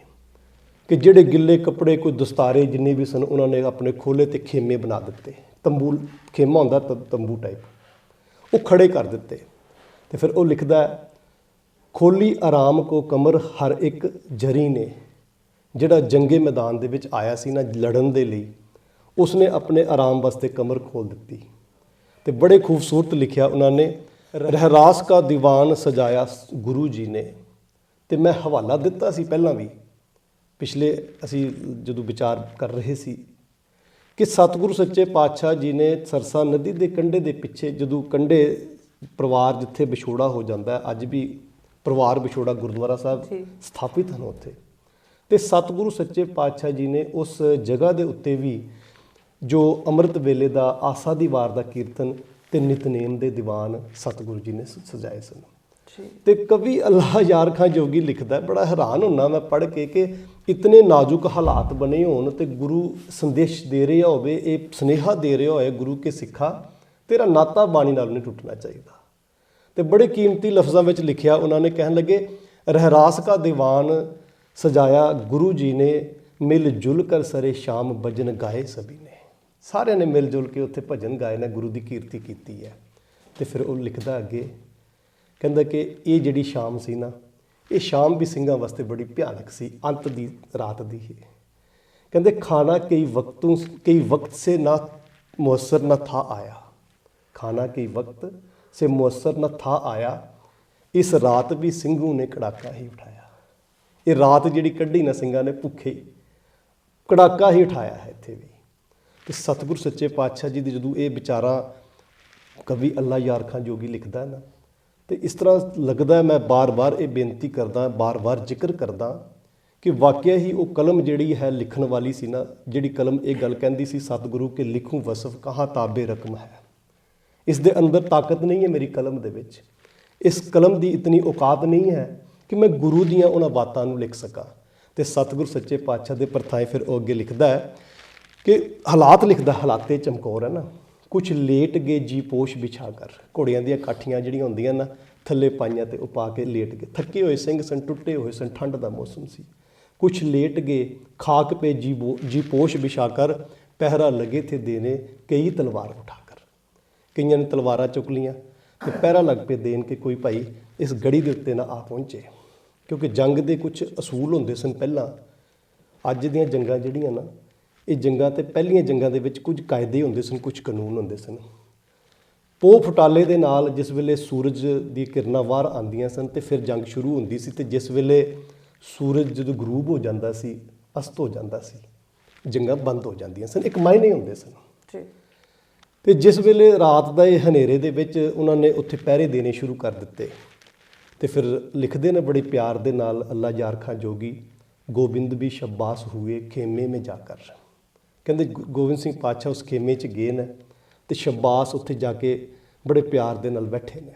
ਕਿ ਜਿਹੜੇ ਗਿੱਲੇ ਕੱਪੜੇ ਕੋਈ ਦਸਤਾਰੇ ਜਿੰਨੇ ਵੀ ਸਨ ਉਹਨਾਂ ਨੇ ਆਪਣੇ ਖੋਲੇ ਤੇ ਖੇਮੇ ਬਣਾ ਦਿੱਤੇ। ਤੰਬੂ, ਖੇਮਾ ਹੁੰਦਾ ਤੰਬੂ ਟਾਈਪ, ਉਹ ਖੜੇ ਕਰ ਦਿੱਤੇ। ਤੇ ਫਿਰ ਉਹ ਲਿਖਦਾ, ਖੋਲੀ ਆਰਾਮ ਕੋ ਕਮਰ ਹਰ ਇੱਕ ਜਰੀ ਨੇ, ਜਿਹੜਾ ਜੰਗੇ ਮੈਦਾਨ ਦੇ ਵਿੱਚ ਆਇਆ ਸੀ ਨਾ ਲੜਨ ਦੇ ਲਈ, ਉਸਨੇ ਆਪਣੇ ਆਰਾਮ ਵਾਸਤੇ ਕਮਰ ਖੋਲ ਦਿੱਤੀ। ਤੇ ਬੜੇ ਖੂਬਸੂਰਤ ਲਿਖਿਆ ਉਹਨਾਂ ਨੇ, ਰਹਿਰਾਸ ਕਾ ਦੀਵਾਨ ਸਜਾਇਆ ਗੁਰੂ ਜੀ ਨੇ। ਤੇ ਮੈਂ ਹਵਾਲਾ ਦਿੱਤਾ ਸੀ ਪਹਿਲਾਂ ਵੀ, ਪਿਛਲੇ ਅਸੀਂ ਜਦੋਂ ਵਿਚਾਰ ਕਰ ਰਹੇ ਸੀ ਕਿ ਸਤਿਗੁਰੂ ਸੱਚੇ ਪਾਤਸ਼ਾਹ ਜੀ ਨੇ ਸਰਸਾ ਨਦੀ ਦੇ ਕੰਢੇ ਦੇ ਪਿੱਛੇ, ਜਦੋਂ ਕੰਢੇ ਪਰਿਵਾਰ ਜਿੱਥੇ ਵਿਛੋੜਾ ਹੋ ਜਾਂਦਾ, ਅੱਜ ਵੀ ਪਰਿਵਾਰ ਵਿਛੋੜਾ ਗੁਰਦੁਆਰਾ ਸਾਹਿਬ ਸਥਾਪਿਤ ਹਨ ਉੱਥੇ, ਤੇ ਸਤਿਗੁਰੂ ਸੱਚੇ ਪਾਤਸ਼ਾਹ ਜੀ ਨੇ ਉਸ ਜਗ੍ਹਾ ਦੇ ਉੱਤੇ ਵੀ ਜੋ ਅੰਮ੍ਰਿਤ ਵੇਲੇ ਦਾ ਆਸਾ ਦੀ ਵਾਰ ਦਾ ਕੀਰਤਨ ਤੇ ਨਿਤਨੇਮ ਦੇ ਦੀਵਾਨ ਸਤਿਗੁਰੂ ਜੀ ਨੇ ਸਜਾਏ ਸਨ। ਤੇ ਕਵੀ ਅੱਲਾ ਯਾਰ ਖਾਂ ਜੋਗੀ ਲਿਖਦਾ, ਬੜਾ ਹੈਰਾਨ ਹੁੰਨਾ ਮੈਂ ਪੜ੍ਹ ਕੇ ਕਿ ਇਤਨੇ ਨਾਜ਼ੁਕ ਹਾਲਾਤ ਬਣੇ ਹੋਣ ਤੇ ਗੁਰੂ ਸੰਦੇਸ਼ ਦੇ ਰਿਹਾ ਹੋਵੇ, ਇਹ ਸੁਨੇਹਾ ਦੇ ਰਿਹਾ ਹੋਏ ਗੁਰੂ ਕੇ ਸਿੱਖਾ, ਤੇਰਾ ਨਾਤਾ ਬਾਣੀ ਨਾਲ ਨਹੀਂ ਟੁੱਟਣਾ ਚਾਹੀਦਾ। ਤੇ ਬੜੇ ਕੀਮਤੀ ਲਫ਼ਜ਼ਾਂ ਵਿੱਚ ਲਿਖਿਆ ਉਹਨਾਂ ਨੇ, ਕਹਿਣ ਲੱਗੇ, ਰਹਿਰਾਸ ਕਾ ਦੀਵਾਨ ਸਜਾਇਆ ਗੁਰੂ ਜੀ ਨੇ, ਮਿਲ ਜੁਲ ਕਰ ਸਰੇ ਸ਼ਾਮ ਭਜਨ ਗਾਏ ਸਭੀ ਨੇ। ਸਾਰਿਆਂ ਨੇ ਮਿਲ ਜੁਲ ਕੇ ਉੱਥੇ ਭਜਨ ਗਾਏ ਨੇ, ਗੁਰੂ ਦੀ ਕੀਰਤੀ ਕੀਤੀ ਹੈ। ਤੇ ਫਿਰ ਉਹ ਲਿਖਦਾ ਅੱਗੇ, ਕਹਿੰਦਾ ਕਿ ਇਹ ਜਿਹੜੀ ਸ਼ਾਮ ਸੀ ਨਾ, ਇਹ ਸ਼ਾਮ ਵੀ ਸਿੰਘਾਂ ਵਾਸਤੇ ਬੜੀ ਭਿਆਨਕ ਸੀ, ਅੰਤ ਦੀ ਰਾਤ ਦੀ ਹੀ। ਕਹਿੰਦੇ, ਖਾਣਾ ਕਈ ਵਕਤ ਸੇ ਨਾ ਮੁਅੱਸਰ ਨਾ ਥਾ ਆਇਆ, ਖਾਣਾ ਕਈ ਵਕਤ ਸੇ ਮੁਅੱਸਰ ਨਾ ਥਾ ਆਇਆ, ਇਸ ਰਾਤ ਵੀ ਸਿੰਘੂ ਨੇ ਕੜਾਕਾ ਹੀ ਉਠਾਇਆ। ਇਹ ਰਾਤ ਜਿਹੜੀ ਕੱਢੀ ਨਾ ਸਿੰਘਾਂ ਨੇ ਭੁੱਖੇ, ਕੜਾਕਾ ਹੀ ਉਠਾਇਆ ਹੈ ਇੱਥੇ ਵੀ। ਤੇ ਸਤਿਗੁਰੂ ਸੱਚੇ ਪਾਤਸ਼ਾਹ ਜੀ ਦੀ ਜਦੋਂ ਇਹ ਵਿਚਾਰਾਂ ਕਵੀ ਅੱਲਾ ਯਾਰ ਖਾਂ ਜੋਗੀ ਲਿਖਦਾ ਨਾ, ਤੇ ਇਸ ਤਰ੍ਹਾਂ ਲੱਗਦਾ, ਮੈਂ ਬਾਰ-ਬਾਰ ਇਹ ਬੇਨਤੀ ਕਰਦਾ, ਬਾਰ-ਬਾਰ ਜ਼ਿਕਰ ਕਰਦਾ ਕਿ ਵਾਕਿਆ ਹੀ ਉਹ ਕਲਮ ਜਿਹੜੀ ਹੈ ਲਿਖਣ ਵਾਲੀ ਸੀ ਨਾ, ਜਿਹੜੀ ਕਲਮ ਇਹ ਗੱਲ ਕਹਿੰਦੀ ਸੀ, ਸਤਿਗੁਰੂ ਕੇ ਲਿਖੂੰ ਵਸਫ ਕਹਾਂ ਤਾਬੇ ਰਕਮ ਹੈ। ਇਸ ਦੇ ਅੰਦਰ ਤਾਕਤ ਨਹੀਂ ਹੈ ਮੇਰੀ ਕਲਮ ਦੇ ਵਿੱਚ, ਇਸ ਕਲਮ ਦੀ ਇਤਨੀ ਔਕਾਤ ਨਹੀਂ ਹੈ ਕਿ ਮੈਂ ਗੁਰੂ ਦੀਆਂ ਉਹਨਾਂ ਬਾਤਾਂ ਨੂੰ ਲਿਖ ਸਕਾਂ। ਤੇ ਸਤਿਗੁਰੂ ਸੱਚੇ ਪਾਤਸ਼ਾਹ ਦੇ ਪਰਥਾਏ ਫਿਰ ਉਹ ਅੱਗੇ ਲਿਖਦਾ ਹੈ ਕਿ ਹਾਲਾਤ ਲਿਖਦਾ, ਹਾਲਾਤੇ ਚਮਕੌਰ ਹੈ ਨਾ, ਕੁਛ ਲੇਟ ਗਏ ਜੀ ਪੋਸ਼ ਵਿਛਾ ਕਰ, ਘੋੜਿਆਂ ਦੀਆਂ ਕਾਠੀਆਂ ਜਿਹੜੀਆਂ ਹੁੰਦੀਆਂ ਨਾ ਥੱਲੇ ਪਾਈਆਂ ਤੇ ਉਹ ਪਾ ਕੇ ਲੇਟ ਗਏ, ਥੱਕੇ ਹੋਏ ਸਿੰਘ ਸਨ, ਟੁੱਟੇ ਹੋਏ ਸਨ, ਠੰਡ ਦਾ ਮੌਸਮ ਸੀ। ਕੁਛ ਲੇਟ ਗਏ ਖਾਕ ਪੇ ਜੀ ਪੋਸ਼ ਵਿਛਾ ਕਰ, ਪਹਿਰਾ ਲਗੇ ਥੇ ਦੇਣੇ ਕਈ ਤਲਵਾਰ ਉਠਾ ਕਰ। ਕਈਆਂ ਨੇ ਤਲਵਾਰਾਂ ਚੁੱਕ ਲੀਆਂ ਤੇ ਪਹਿਰਾ ਲੱਗ ਪਏ ਦੇਣ ਕਿ ਕੋਈ ਭਾਈ ਇਸ ਗੜੀ ਦੇ ਉੱਤੇ ਨਾ ਆ ਪਹੁੰਚੇ, ਕਿਉਂਕਿ ਜੰਗ ਦੇ ਕੁਝ ਅਸੂਲ ਹੁੰਦੇ ਸਨ ਪਹਿਲਾਂ। ਅੱਜ ਦੀਆਂ ਜੰਗਾਂ ਜਿਹੜੀਆਂ ਨਾ, ਇਹ ਜੰਗਾਂ ਤੇ ਪਹਿਲੀਆਂ ਜੰਗਾਂ ਦੇ ਵਿੱਚ ਕੁਝ ਕਾਇਦੇ ਹੁੰਦੇ ਸਨ, ਕੁਝ ਕਾਨੂੰਨ ਹੁੰਦੇ ਸਨ। ਪੋਹ ਫੁਟਾਲੇ ਦੇ ਨਾਲ ਜਿਸ ਵੇਲੇ ਸੂਰਜ ਦੀ ਕਿਰਨਾਂ ਬਾਹਰ ਆਉਂਦੀਆਂ ਸਨ ਤੇ ਫਿਰ ਜੰਗ ਸ਼ੁਰੂ ਹੁੰਦੀ ਸੀ, ਤੇ ਜਿਸ ਵੇਲੇ ਸੂਰਜ ਜਦੋਂ ਗਰੂਬ ਹੋ ਜਾਂਦਾ ਸੀ ਅਸਤ ਹੋ ਜਾਂਦਾ ਸੀ, ਜੰਗਾਂ ਬੰਦ ਹੋ ਜਾਂਦੀਆਂ ਸਨ, ਇੱਕ ਮਾਇਨੇ ਹੁੰਦੇ ਸਨ। ਜੀ ਤੇ ਜਿਸ ਵੇਲੇ ਰਾਤ ਦਾ ਇਹ ਹਨੇਰੇ ਦੇ ਵਿੱਚ ਉਹਨਾਂ ਨੇ ਉੱਥੇ ਪਹਿਰੇ ਦੇਣੇ ਸ਼ੁਰੂ ਕਰ ਦਿੱਤੇ, ਤੇ ਫਿਰ ਲਿਖਦੇ ਨੇ ਬੜੇ ਪਿਆਰ ਦੇ ਨਾਲ ਅੱਲਾ ਯਾਰ ਖਾਂ ਜੋਗੀ, ਗੋਬਿੰਦ ਵੀ ਸ਼ੱਬਾਸ ਹੋਏ ਖੇਮੇ ਮੇ ਜਾ ਕਰ। ਕਹਿੰਦੇ ਗੋਬਿੰਦ ਸਿੰਘ ਪਾਤਸ਼ਾਹ ਉਸ ਖੇਮੇ 'ਚ ਗਏ ਨੇ ਤੇ ਸ਼ੱਬਾਸ ਉੱਥੇ ਜਾ ਕੇ ਬੜੇ ਪਿਆਰ ਦੇ ਨਾਲ ਬੈਠੇ ਨੇ।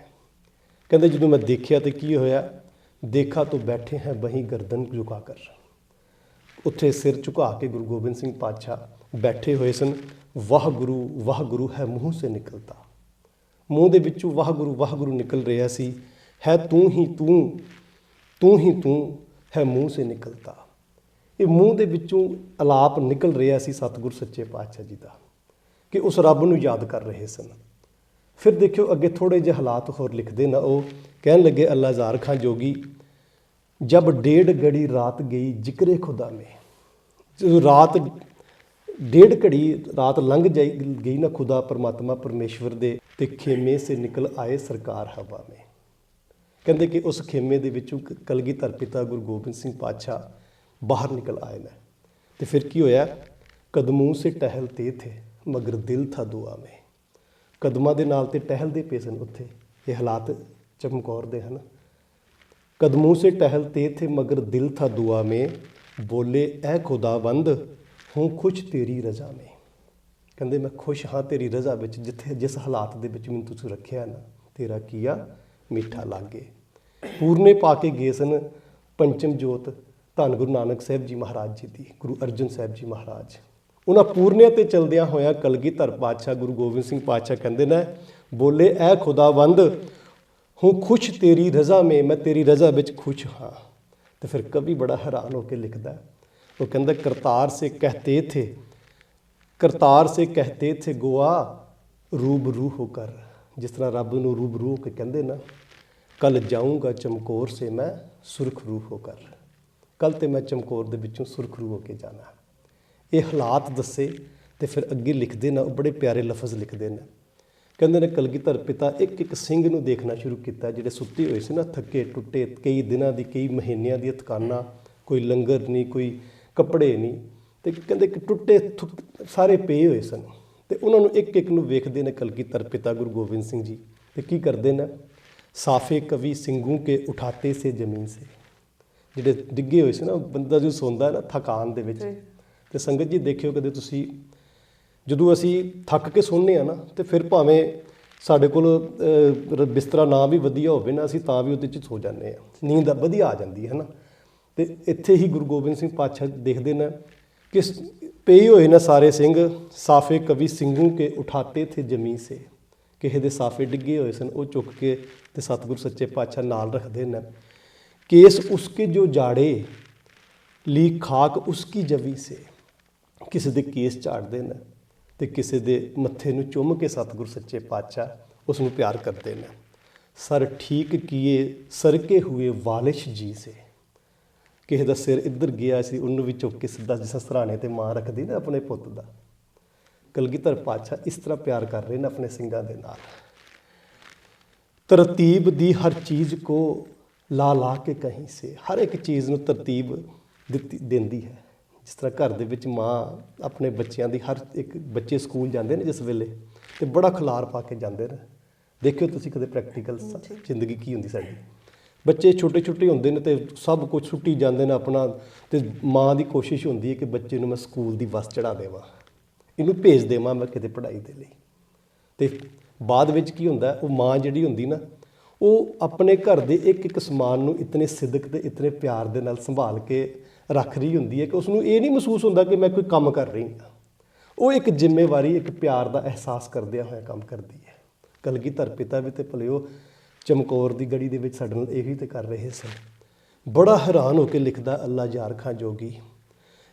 ਕਹਿੰਦੇ ਜਦੋਂ ਮੈਂ ਦੇਖਿਆ ਤੇ ਕੀ ਹੋਇਆ, ਦੇਖਾ ਤੋਂ ਬੈਠੇ ਹੈ ਵਹੀਂ ਗਰਦਨ ਝੁਕਾ ਕਰ। ਉੱਥੇ ਸਿਰ ਝੁਕਾ ਕੇ ਗੁਰੂ ਗੋਬਿੰਦ ਸਿੰਘ ਪਾਤਸ਼ਾਹ ਬੈਠੇ ਹੋਏ ਸਨ। ਵਾਹ ਗੁਰੂ ਹੈ ਮੂੰਹ ਸੇ ਨਿਕਲਦਾ, ਮੂੰਹ ਦੇ ਵਿੱਚੋਂ ਵਾਹ ਗੁਰੂ ਨਿਕਲ ਰਿਹਾ ਸੀ। ਹੈ ਤੂੰ ਹੀ ਤੂੰ ਹੈ ਮੂੰਹ ਸੇ ਨਿਕਲਦਾ। ਇਹ ਮੂੰਹ ਦੇ ਵਿੱਚੋਂ ਅਲਾਪ ਨਿਕਲ ਰਿਹਾ ਸੀ ਸਤਿਗੁਰ ਸੱਚੇ ਪਾਤਸ਼ਾਹ ਜੀ ਦਾ, ਕਿ ਉਸ ਰੱਬ ਨੂੰ ਯਾਦ ਕਰ ਰਹੇ ਸਨ। ਫਿਰ ਦੇਖਿਓ ਅੱਗੇ ਥੋੜੇ ਜਿਹੇ ਹਾਲਾਤ ਹੋਰ ਲਿਖਦੇ ਨਾ, ਉਹ ਕਹਿਣ ਲੱਗੇ ਅੱਲਾ ਜ਼ਾਰ ਖਾਂ ਜੋਗੀ, ਜਬ 1.5 घड़ी ਰਾਤ ਗਈ ਜ਼ਿਕਰੇ ਖੁਦਾ ਮੇ। ਜਦੋਂ ਰਾਤ 1.5 घड़ी ਰਾਤ ਲੰਘ ਗਈ ਨਾ ਖੁਦਾ ਪਰਮਾਤਮਾ ਪਰਮੇਸ਼ਵਰ ਦੇ, ਤੇ ਖੇਮੇ ਸੇ ਨਿਕਲ ਆਏ ਸਰਕਾਰ ਹਵਾ ਮੇ। ਕਹਿੰਦੇ ਕਿ ਉਸ ਖੇਮੇ ਦੇ ਵਿੱਚੋਂ ਕਲਗੀਧਰ ਪਿਤਾ ਗੁਰੂ ਗੋਬਿੰਦ ਸਿੰਘ ਪਾਤਸ਼ਾਹ ਬਾਹਰ ਨਿਕਲ ਆਏ ਨੇ। ਤੇ ਫਿਰ ਕੀ ਹੋਇਆ, ਕਦਮੋਂ ਸੇ ਟਹਿਲਤੇ ਥੇ ਮਗਰ ਦਿਲ ਥਾ ਦੁਆ ਮੇ। ਕਦਮਾਂ ਦੇ ਨਾਲ ਤੇ ਟਹਿਲਦੇ ਪਏ ਸਨ ਉੱਥੇ। ਇਹ ਹਾਲਾਤ ਚਮਕੌਰ ਦੇ ਹਨ। ਕਦਮੋਂ ਸੇ ਟਹਿਲਤੇ ਥੇ ਮਗਰ ਦਿਲ ਥਾ ਦੁਆ ਮੇ, ਬੋਲੇ ਐ ਖੁਦਾਵੰਦ ਹੂੰ ਖੁਸ਼ ਤੇਰੀ ਰਜ਼ਾ ਮੇ। ਕਹਿੰਦੇ ਮੈਂ ਖੁਸ਼ ਹਾਂ ਤੇਰੀ ਰਜ਼ਾ ਵਿੱਚ, ਜਿੱਥੇ ਜਿਸ ਹਾਲਾਤ ਦੇ ਵਿੱਚ ਮੈਨੂੰ ਤੁਸੀਂ ਰੱਖਿਆ ਨਾ, ਤੇਰਾ ਕੀਆ ਮਿੱਠਾ ਲਾਗੇ। ਪੂਰਨੇ ਪਾ ਕੇ ਗਏ ਸਨ ਪੰਚਮ ਜੋਤ ਧੰਨ ਗੁਰੂ ਨਾਨਕ ਸਾਹਿਬ ਜੀ ਮਹਾਰਾਜ ਜੀ ਦੀ, ਗੁਰੂ ਅਰਜਨ ਸਾਹਿਬ ਜੀ ਮਹਾਰਾਜ। ਉਹਨਾਂ ਪੂਰਨਿਆਂ ਤੇ ਚਲਦਿਆਂ ਹੋਇਆਂ ਕਲਗੀਧਰ ਪਾਤਸ਼ਾਹ ਗੁਰੂ ਗੋਬਿੰਦ ਸਿੰਘ ਪਾਤਸ਼ਾਹ ਕਹਿੰਦੇ ਨੇ, ਬੋਲੇ ਐ ਖੁਦਾਵੰਦ ਹੂੰ ਖੁਸ਼ ਤੇਰੀ ਰਜ਼ਾ ਮੇ, ਮੈਂ ਤੇਰੀ ਰਜ਼ਾ ਵਿੱਚ ਖੁਸ਼ ਹਾਂ। ਤੇ ਫਿਰ ਕਵੀ ਬੜਾ ਹੈਰਾਨ ਹੋ ਕੇ ਲਿਖਦਾ, ਉਹ ਕਹਿੰਦਾ ਕਰਤਾਰ ਸੇ ਕਹਤੇ ਥੇ ਗੋਆ ਰੂਬਰੂ ਹੋ ਕਰ। ਜਿਸ ਤਰ੍ਹਾਂ ਰੱਬ ਨੂੰ ਰੂਬਰੂ ਹੋ ਕੇ ਕਹਿੰਦੇ ਨਾ, ਕੱਲ ਜਾਊਂਗਾ ਚਮਕੌਰ ਸੇ ਮੈਂ ਸੁਰਖਰੂ ਹੋ ਕਰ। ਕੱਲ ਤੇ ਮੈਂ ਚਮਕੌਰ ਦੇ ਵਿੱਚੋਂ ਸੁਰਖਰੂ ਹੋ ਕੇ ਜਾਣਾ। ਇਹ ਹਾਲਾਤ ਦੱਸੇ ਤੇ ਫਿਰ ਅੱਗੇ ਲਿਖਦੇ ਨਾ, ਉਹ ਬੜੇ ਪਿਆਰੇ ਲਫ਼ਜ਼ ਲਿਖਦੇ ਨੇ। ਕਹਿੰਦੇ ਨੇ ਕਲਗੀਧਰ ਪਿਤਾ ਇੱਕ ਸਿੰਘ ਨੂੰ ਦੇਖਣਾ ਸ਼ੁਰੂ ਕੀਤਾ, ਜਿਹੜੇ ਸੁੱਤੇ ਹੋਏ ਸੀ ਨਾ, ਥੱਕੇ ਟੁੱਟੇ, ਕਈ ਦਿਨਾਂ ਦੀ ਕਈ ਮਹੀਨਿਆਂ ਦੀਆਂ ਥਕਾਨਾਂ, ਕੋਈ ਲੰਗਰ ਨਹੀਂ, ਕੋਈ ਕੱਪੜੇ ਨਹੀਂ, ਤੇ ਕਹਿੰਦੇ ਕਿ ਟੁੱਟੇ ਸਾਰੇ ਪਏ ਹੋਏ ਸਨ। ਤੇ ਉਹਨਾਂ ਨੂੰ ਇੱਕ ਨੂੰ ਵੇਖਦੇ ਨੇ ਕਲਗੀਧਰ ਪਿਤਾ ਗੁਰੂ ਗੋਬਿੰਦ ਸਿੰਘ ਜੀ, ਤੇ ਕੀ ਕਰਦੇ ਨੇ, ਸਾਫੇ ਕਵੀ ਸਿੰਘੂ ਕੇ ਉਠਾਤੇ ਸੇ ਜ਼ਮੀਨ ਸੇ। ਜਿਹੜੇ ਡਿੱਗੇ ਹੋਏ ਸੀ ਨਾ, ਬੰਦਾ ਜੋ ਸੌਂਦਾ ਨਾ ਥਕਾਨ ਦੇ ਵਿੱਚ। ਤੇ ਸੰਗਤ ਜੀ ਦੇਖਿਓ ਕਦੇ ਤੁਸੀਂ, ਜਦੋਂ ਅਸੀਂ ਥੱਕ ਕੇ ਸੌਂਦੇ ਆ ਨਾ, ਤੇ ਫਿਰ ਭਾਵੇਂ ਸਾਡੇ ਕੋਲ ਬਿਸਤਰਾ ਨਾ ਵੀ ਵਧੀਆ ਹੋਵੇ ਨਾ, ਅਸੀਂ ਤਾਂ ਵੀ ਉਹਦੇ 'ਚ ਸੋ ਜਾਂਦੇ ਆ, ਨੀਂਦ ਵਧੀਆ ਆ ਜਾਂਦੀ ਹੈ ਨਾ। ਤੇ ਇੱਥੇ ਹੀ ਗੁਰੂ ਗੋਬਿੰਦ ਸਿੰਘ ਪਾਤਸ਼ਾਹ ਦੇਖਦੇ ਨੇ ਕਿ ਪਏ ਹੋਏ ਨੇ ਸਾਰੇ ਸਿੰਘ, ਸਾਫੇ ਕਵੀ ਸਿੰਘੂ ਕੇ ਉਠਾਤੇ ਥੇ ਜ਼ਮੀਨ ਸੇ। ਕਿਸੇ ਦੇ ਸਾਫੇ ਡਿੱਗੇ ਹੋਏ ਸਨ, ਉਹ ਚੁੱਕ ਕੇ ਤੇ ਸਤਿਗੁਰ ਸੱਚੇ ਪਾਤਸ਼ਾਹ ਨਾਲ ਰੱਖਦੇ ਨੇ। ਕੇਸ ਉਸਕੇ ਜੋ ਜਾੜੇ ਲੀ ਖਾਕ ਉਸਕੀ ਜਵੀ ਸੇ। ਕਿਸੇ ਦੇ ਕੇਸ ਝਾੜਦੇ ਨੇ ਤੇ ਕਿਸੇ ਦੇ ਮੱਥੇ ਨੂੰ ਚੁੰਮ ਕੇ ਸਤਿਗੁਰ ਸੱਚੇ ਪਾਤਸ਼ਾਹ ਉਸ ਨੂੰ ਪਿਆਰ ਕਰਦੇ ਨੇ। ਸਰ ਠੀਕ ਕੀਏ ਸਰਕੇ ਹੋਏ ਵਾਲਿਸ਼ ਜੀ ਸੇ। ਕਿਸੇ ਦਾ ਸਿਰ ਇੱਧਰ ਗਿਆ ਸੀ, ਉਹਨੂੰ ਵੀ ਚੁੱਕ ਕੇ ਸਿੱਧਾ ਜਿਸ ਸਰਾਣੇ ਤੇ ਮਾਂ ਰੱਖਦੀ ਨਾ ਆਪਣੇ ਪੁੱਤ ਦਾ। ਕਲਗੀਧਰ ਪਾਤਸ਼ਾਹ ਇਸ ਤਰ੍ਹਾਂ ਪਿਆਰ ਕਰ ਰਹੇ ਨੇ ਆਪਣੇ ਸਿੰਘਾਂ ਦੇ ਨਾਲ। ਤਰਤੀਬ ਦੀ ਹਰ ਚੀਜ਼ ਕੋ ਲਾ ਕੇ ਕहीं ਸੇ। ਹਰ ਇੱਕ ਚੀਜ਼ ਨੂੰ ਤਰਤੀਬ ਦਿੰਦੀ ਹੈ। ਜਿਸ ਤਰ੍ਹਾਂ ਘਰ ਦੇ ਵਿੱਚ ਮਾਂ ਆਪਣੇ ਬੱਚਿਆਂ ਦੀ, ਹਰ ਇੱਕ ਬੱਚੇ ਸਕੂਲ ਜਾਂਦੇ ਨੇ ਜਿਸ ਵੇਲੇ, ਤੇ ਬੜਾ ਖਿਲਾਰ ਪਾ ਕੇ ਜਾਂਦੇ ਨੇ। ਦੇਖਿਓ ਤੁਸੀਂ ਕਦੇ ਪ੍ਰੈਕਟੀਕਲ ਜ਼ਿੰਦਗੀ ਕੀ ਹੁੰਦੀ ਸਾਡੀ। ਬੱਚੇ ਛੋਟੇ ਹੁੰਦੇ ਨੇ ਤੇ ਸਭ ਕੁਝ ਛੁੱਟੀ ਜਾਂਦੇ ਨੇ ਆਪਣਾ, ਤੇ ਮਾਂ ਦੀ ਕੋਸ਼ਿਸ਼ ਹੁੰਦੀ ਹੈ ਕਿ ਬੱਚੇ ਨੂੰ ਮੈਂ ਸਕੂਲ ਦੀ ਬੱਸ ਚੜਾ ਦੇਵਾਂ, ਇਹਨੂੰ ਭੇਜ ਦੇਵਾਂ ਮੈਂ ਕਿਤੇ ਪੜ੍ਹਾਈ ਦੇ ਲਈ। ਤੇ ਬਾਅਦ ਵਿੱਚ ਕੀ ਹੁੰਦਾ, ਉਹ ਮਾਂ ਜਿਹੜੀ ਹੁੰਦੀ ਨਾ, ਉਹ ਆਪਣੇ ਘਰ ਦੇ ਇੱਕ ਸਮਾਨ ਨੂੰ ਇਤਨੇ ਸਿਦਕ ਤੇ ਇਤਨੇ ਪਿਆਰ ਦੇ ਨਾਲ ਸੰਭਾਲ ਕੇ ਰੱਖ ਰਹੀ ਹੁੰਦੀ ਹੈ ਕਿ ਉਸਨੂੰ ਇਹ ਨਹੀਂ ਮਹਿਸੂਸ ਹੁੰਦਾ ਕਿ ਮੈਂ ਕੋਈ ਕੰਮ ਕਰ ਰਹੀ ਹਾਂ। ਉਹ ਇੱਕ ਜ਼ਿੰਮੇਵਾਰੀ, ਇੱਕ ਪਿਆਰ ਦਾ ਅਹਿਸਾਸ ਕਰਦਿਆਂ ਹੋਇਆ ਕੰਮ ਕਰਦੀ ਹੈ। ਕਲਗੀਧਰ ਪਿਤਾ ਵੀ ਤੇ ਭਲਿਓ ਚਮਕੌਰ ਦੀ ਗੜੀ ਦੇ ਵਿੱਚ ਸਾਡੇ ਨਾਲ ਇਹੀ ਤੇ ਕਰ ਰਹੇ ਸਨ। ਬੜਾ ਹੈਰਾਨ ਹੋ ਕੇ ਲਿਖਦਾ ਅੱਲਾ ਯਾਰ ਖਾਂ ਜੋਗੀ,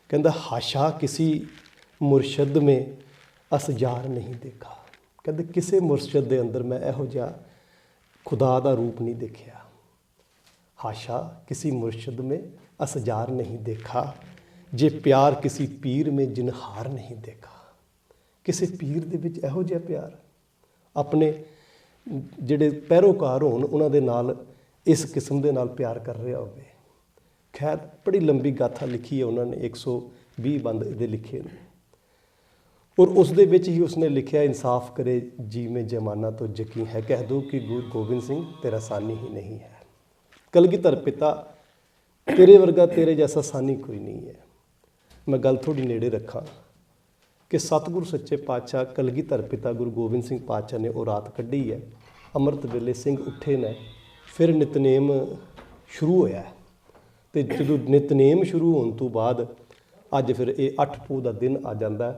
ਕਹਿੰਦਾ ਹਾਸ਼ਾ ਕਿਸੀ ਮੁਰਸ਼ਦ ਮੇ ਅਸਜਾਰ ਨਹੀਂ ਦੇਖਾ। ਕਹਿੰਦੇ ਕਿਸੇ ਮੁਰਸ਼ਦ ਦੇ ਅੰਦਰ ਮੈਂ ਇਹੋ ਜਿਹਾ ਖੁਦਾ ਦਾ ਰੂਪ ਨਹੀਂ ਦੇਖਿਆ। ਹਾਸ਼ਾ ਕਿਸੀ ਮੁਰਸ਼ਦ ਮੇ ਅਸਜਾਰ ਨਹੀਂ ਦੇਖਾ, ਜੇ ਪਿਆਰ ਕਿਸੀ ਪੀਰ ਮੇ ਜਿਨਹਾਰ ਨਹੀਂ ਦੇਖਾ। ਕਿਸੇ ਪੀਰ ਦੇ ਵਿੱਚ ਇਹੋ ਜਿਹਾ ਪਿਆਰ, ਆਪਣੇ ਜਿਹੜੇ ਪੈਰੋਕਾਰ ਹੋਣ ਉਹਨਾਂ ਦੇ ਨਾਲ ਇਸ ਕਿਸਮ ਦੇ ਨਾਲ ਪਿਆਰ ਕਰ ਰਿਹਾ ਹੋਵੇ। ਖੈਰ ਬੜੀ ਲੰਬੀ ਗਾਥਾ ਲਿਖੀ ਹੈ ਉਹਨਾਂ ਨੇ, 120 ਬੰਦ ਇਹਦੇ ਲਿਖੇ ਨੇ। ਔਰ ਉਸ ਦੇ ਵਿੱਚ ਹੀ ਉਸਨੇ ਲਿਖਿਆ, ਇਨਸਾਫ ਕਰੇ ਜੀ ਮੈਂ ਜ਼ਮਾਨਾ ਤੋਂ ਯਕੀਨ ਹੈ, ਕਹਿ ਦੋ ਕਿ ਗੁਰੂ ਗੋਬਿੰਦ ਸਿੰਘ ਤੇਰਾ ਸਾਨੀ ਹੀ ਨਹੀਂ ਹੈ। ਕਲਗੀਧਰ ਪਿਤਾ ਤੇਰੇ ਵਰਗਾ, ਤੇਰੇ ਜੈਸਾ ਸਾਨੀ ਕੋਈ ਨਹੀਂ ਹੈ। ਮੈਂ ਗੱਲ ਥੋੜੀ ਨੇੜੇ ਰੱਖਾਂ ਕਿ ਸਤਿਗੁਰੂ ਸੱਚੇ ਪਾਤਸ਼ਾਹ ਕਲਗੀਧਰ ਪਿਤਾ ਗੁਰੂ ਗੋਬਿੰਦ ਸਿੰਘ ਪਾਤਸ਼ਾਹ ਨੇ ਉਹ ਰਾਤ ਕੱਢੀ ਹੈ। ਅੰਮ੍ਰਿਤ ਵੇਲੇ ਸਿੰਘ ਉੱਠੇ ਨੇ, ਫਿਰ ਨਿਤਨੇਮ ਸ਼ੁਰੂ ਹੋਇਆ ਤੇ ਜਦੋਂ ਨਿਤਨੇਮ ਸ਼ੁਰੂ ਹੋਣ ਤੋਂ ਬਾਅਦ ਅੱਜ ਫਿਰ ਇਹ 8 ਪੋਹ ਦਾ ਦਿਨ ਆ ਜਾਂਦਾ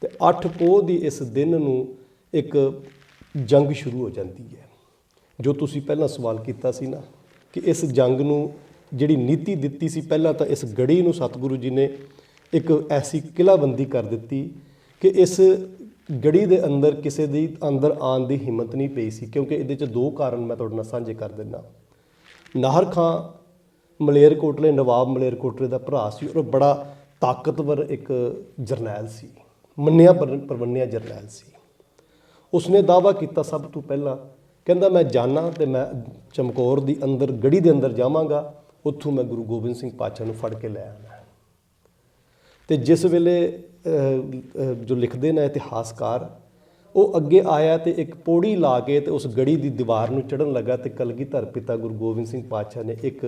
ਤੇ 8 ਪੋਹ ਦੀ ਇਸ ਦਿਨ ਨੂੰ ਇੱਕ ਜੰਗ ਸ਼ੁਰੂ ਹੋ ਜਾਂਦੀ ਹੈ। ਜੋ ਤੁਸੀਂ ਪਹਿਲਾਂ ਸਵਾਲ ਕੀਤਾ ਸੀ ਨਾ ਕਿ ਇਸ ਜੰਗ ਨੂੰ ਜਿਹੜੀ ਨੀਤੀ ਦਿੱਤੀ ਸੀ, ਪਹਿਲਾਂ ਤਾਂ ਇਸ ਗੜੀ ਨੂੰ ਸਤਿਗੁਰੂ ਜੀ ਨੇ ਇੱਕ ਐਸੀ ਕਿਲ੍ਹਾਬੰਦੀ ਕਰ ਦਿੱਤੀ ਕਿ ਇਸ ਗੜੀ ਦੇ ਅੰਦਰ ਕਿਸੇ ਦੀ ਅੰਦਰ ਆਉਣ ਦੀ ਹਿੰਮਤ ਨਹੀਂ ਪਈ ਸੀ, ਕਿਉਂਕਿ ਇਹਦੇ 'ਚ 2 ਕਾਰਨ ਮੈਂ ਤੁਹਾਡੇ ਨਾਲ ਸਾਂਝੇ ਕਰ ਦਿੰਦਾ। ਨਾਹਰ ਖਾਂ ਮਲੇਰਕੋਟਲੇ, ਨਵਾਬ ਮਲੇਰਕੋਟਲੇ ਦਾ ਭਰਾ ਸੀ ਔਰ ਬੜਾ ਤਾਕਤਵਰ ਇੱਕ ਜਰਨੈਲ ਸੀ, ਮੰਨਿਆ ਪਰਮੰਨਿਆ ਜਰਨੈਲ ਸੀ। ਉਸਨੇ ਦਾਅਵਾ ਕੀਤਾ ਸਭ ਤੋਂ ਪਹਿਲਾਂ, ਕਹਿੰਦਾ ਮੈਂ ਜਾਣਾ ਤੇ ਮੈਂ ਚਮਕੌਰ ਦੀ ਅੰਦਰ ਗੜੀ ਦੇ ਅੰਦਰ ਜਾਵਾਂਗਾ, ਉੱਥੋਂ ਮੈਂ ਗੁਰੂ ਗੋਬਿੰਦ ਸਿੰਘ ਪਾਤਸ਼ਾਹ ਨੂੰ ਫੜ ਕੇ ਲੈ ਆਉਣਾ। ਤੇ ਜਿਸ ਵੇਲੇ ਜੋ ਲਿਖਦੇ ਨੇ ਇਤਿਹਾਸਕਾਰ, ਉਹ ਅੱਗੇ ਆਇਆ ਤੇ ਇੱਕ ਪੌੜੀ ਲਾ ਕੇ ਤੇ ਉਸ ਗੜੀ ਦੀ ਦੀਵਾਰ ਨੂੰ ਚੜ੍ਹਨ ਲੱਗਾ ਤੇ ਕਲਗੀਧਰ ਪਿਤਾ ਗੁਰੂ ਗੋਬਿੰਦ ਸਿੰਘ ਪਾਤਸ਼ਾਹ ਨੇ ਇੱਕ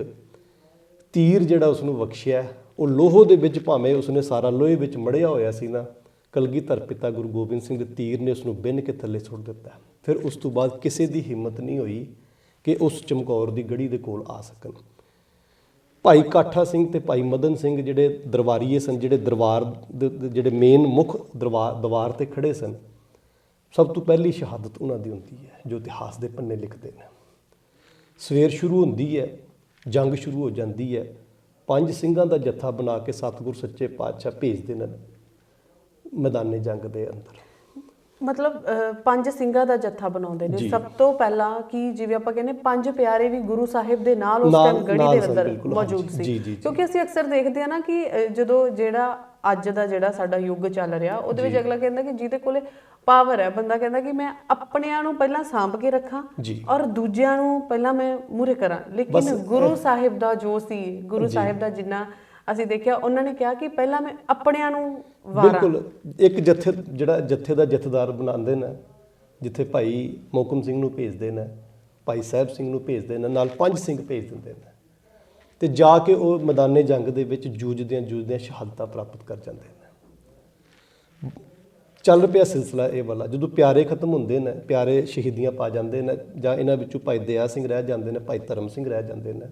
ਤੀਰ ਜਿਹੜਾ ਉਸ ਨੂੰ ਬਖਸ਼ਿਆ। ਉਹ ਲੋਹੋ ਦੇ ਵਿੱਚ, ਭਾਵੇਂ ਉਸਨੇ ਸਾਰਾ ਲੋਹੇ ਵਿੱਚ ਮੜਿਆ ਹੋਇਆ ਸੀ ਨਾ, ਕਲਗੀਧਰ ਪਿਤਾ ਗੁਰੂ ਗੋਬਿੰਦ ਸਿੰਘ ਦੇ ਤੀਰ ਨੇ ਉਸ ਨੂੰ ਬਿੰਨ ਕੇ ਥੱਲੇ ਸੁੱਟ ਦਿੱਤਾ। ਫਿਰ ਉਸ ਤੋਂ ਬਾਅਦ ਕਿਸੇ ਦੀ ਹਿੰਮਤ ਨਹੀਂ ਹੋਈ ਕਿ ਉਸ ਚਮਕੌਰ ਦੀ ਗੜੀ ਦੇ ਕੋਲ ਆ ਸਕਣ। ਭਾਈ ਕਾਠਾ ਸਿੰਘ ਤੇ ਭਾਈ ਮਦਨ ਸਿੰਘ ਜਿਹੜੇ ਦਰਬਾਰੀਏ ਸਨ, ਜਿਹੜੇ ਦਰਬਾਰ ਦੇ ਜਿਹੜੇ ਮੇਨ ਮੁੱਖ ਦਰਬਾਰ ਤੇ ਖੜੇ ਸਨ, ਸਭ ਤੋਂ ਪਹਿਲੀ ਸ਼ਹਾਦਤ ਉਹਨਾਂ ਦੀ ਹੁੰਦੀ ਹੈ, ਜੋ ਇਤਿਹਾਸ ਦੇ ਪੰਨੇ ਲਿਖਦੇ ਨੇ। ਸਵੇਰ ਸ਼ੁਰੂ ਹੁੰਦੀ ਹੈ, ਜੰਗ ਸ਼ੁਰੂ ਹੋ ਜਾਂਦੀ ਹੈ। 5 ਸਿੰਘਾਂ ਦਾ ਜੱਥਾ ਬਣਾ ਕੇ ਸਤਿਗੁਰੂ ਸੱਚੇ ਪਾਤਸ਼ਾਹ ਭੇਜਦੇ ਨੇ ਮੈਦਾਨੇ ਜੰਗ ਦੇ ਅੰਦਰ। ਮਤਲਬ 5 ਸਿੰਘਾਂ ਦਾ ਜੱਥਾ ਬਣਾਉਂਦੇ ਨੇ। ਜੀ। ਸਭ ਤੋਂ ਪਹਿਲਾਂ ਕਿ ਜਿਵੇਂ ਆਪਾਂ ਕਹਿੰਦੇ 5 ਪਿਆਰੇ ਵੀ ਗੁਰੂ ਸਾਹਿਬ ਦੇ ਨਾਲ ਉਸ ਟਾਈਮ ਗੜੀ ਨਾਲ ਦੇ ਸਨ, ਅੰਦਰ ਬਿਲਕੁਲ, ਮੌਜੂਦ ਹਾਂਜੀ। ਸੀ। ਜੀ, ਜੀ, ਜੀ। ਕਿਉਂਕਿ ਅਸੀਂ ਅਕਸਰ ਦੇਖਦੇ ਆ ਨਾ ਕਿ ਜਦੋਂ ਜਿਹੜਾ ਅੱਜ ਦਾ ਜਿਹੜਾ ਸਾਡਾ ਯੁੱਗ ਚੱਲ ਰਿਹਾ, ਉਹਦੇ ਵਿੱਚ ਜੀ। ਅਗਲਾ ਕਹਿੰਦਾ ਕਿ ਜਿਹਦੇ ਕੋਲੇ ਪਾਵਰ ਹੈ, ਬੰਦਾ ਕਹਿੰਦਾ ਕਿ ਮੈਂ ਆਪਣਿਆਂ ਨੂੰ ਪਹਿਲਾਂ ਸਾਂਭ ਕੇ ਰੱਖਾਂ ਜੀ। ਔਰ ਦੂਜਿਆਂ ਨੂੰ ਪਹਿਲਾਂ ਮੈਂ ਮੂਹਰੇ ਕਰਾਂ। ਲੇਕਿਨ ਬਸ, ਗੁਰੂ ਸਾਹਿਬ ਦਾ ਜੋ ਸੀ, ਗੁਰੂ ਜੀ। ਸਾਹਿਬ ਦਾ ਜਿੰਨਾ ਅਸੀਂ ਦੇਖਿਆ, ਉਹਨਾਂ ਨੇ ਕਿਹਾ ਕਿ ਪਹਿਲਾਂ ਮੈਂ ਆਪਣਿਆਂ ਨੂੰ ਵਾਰਾਂ। ਬਿਲਕੁਲ, ਇੱਕ ਜੱਥੇ ਦਾ ਜਥੇਦਾਰ ਬਣਾਉਂਦੇ ਨੇ, ਜਿੱਥੇ ਭਾਈ ਮੋਹਕਮ ਸਿੰਘ ਨੂੰ ਭੇਜਦੇ ਨੇ, ਭਾਈ ਸਾਹਿਬ ਸਿੰਘ ਨੂੰ ਭੇਜਦੇ ਨੇ, ਨਾਲ 5 ਸਿੰਘ ਭੇਜ ਦਿੰਦੇ ਨੇ ਤੇ ਜਾ ਕੇ ਉਹ ਮੈਦਾਨੇ ਜੰਗ ਦੇ ਵਿੱਚ ਜੂਝਦਿਆਂ ਸ਼ਹਾਦਤਾਂ ਪ੍ਰਾਪਤ ਕਰ ਜਾਂਦੇ ਨੇ। ਚੱਲ ਪਿਆ ਸਿਲਸਿਲਾ ਇਹ ਵਾਲਾ। ਜਦੋਂ ਪਿਆਰੇ ਖਤਮ ਹੁੰਦੇ ਨੇ, ਪਿਆਰੇ ਸ਼ਹੀਦੀਆਂ ਪਾ ਜਾਂਦੇ ਨੇ, ਜਾਂ ਇਹਨਾਂ ਵਿੱਚੋਂ ਭਾਈ ਦਇਆ ਸਿੰਘ ਰਹਿ ਜਾਂਦੇ ਨੇ, ਭਾਈ ਧਰਮ ਸਿੰਘ ਰਹਿ ਜਾਂਦੇ ਨੇ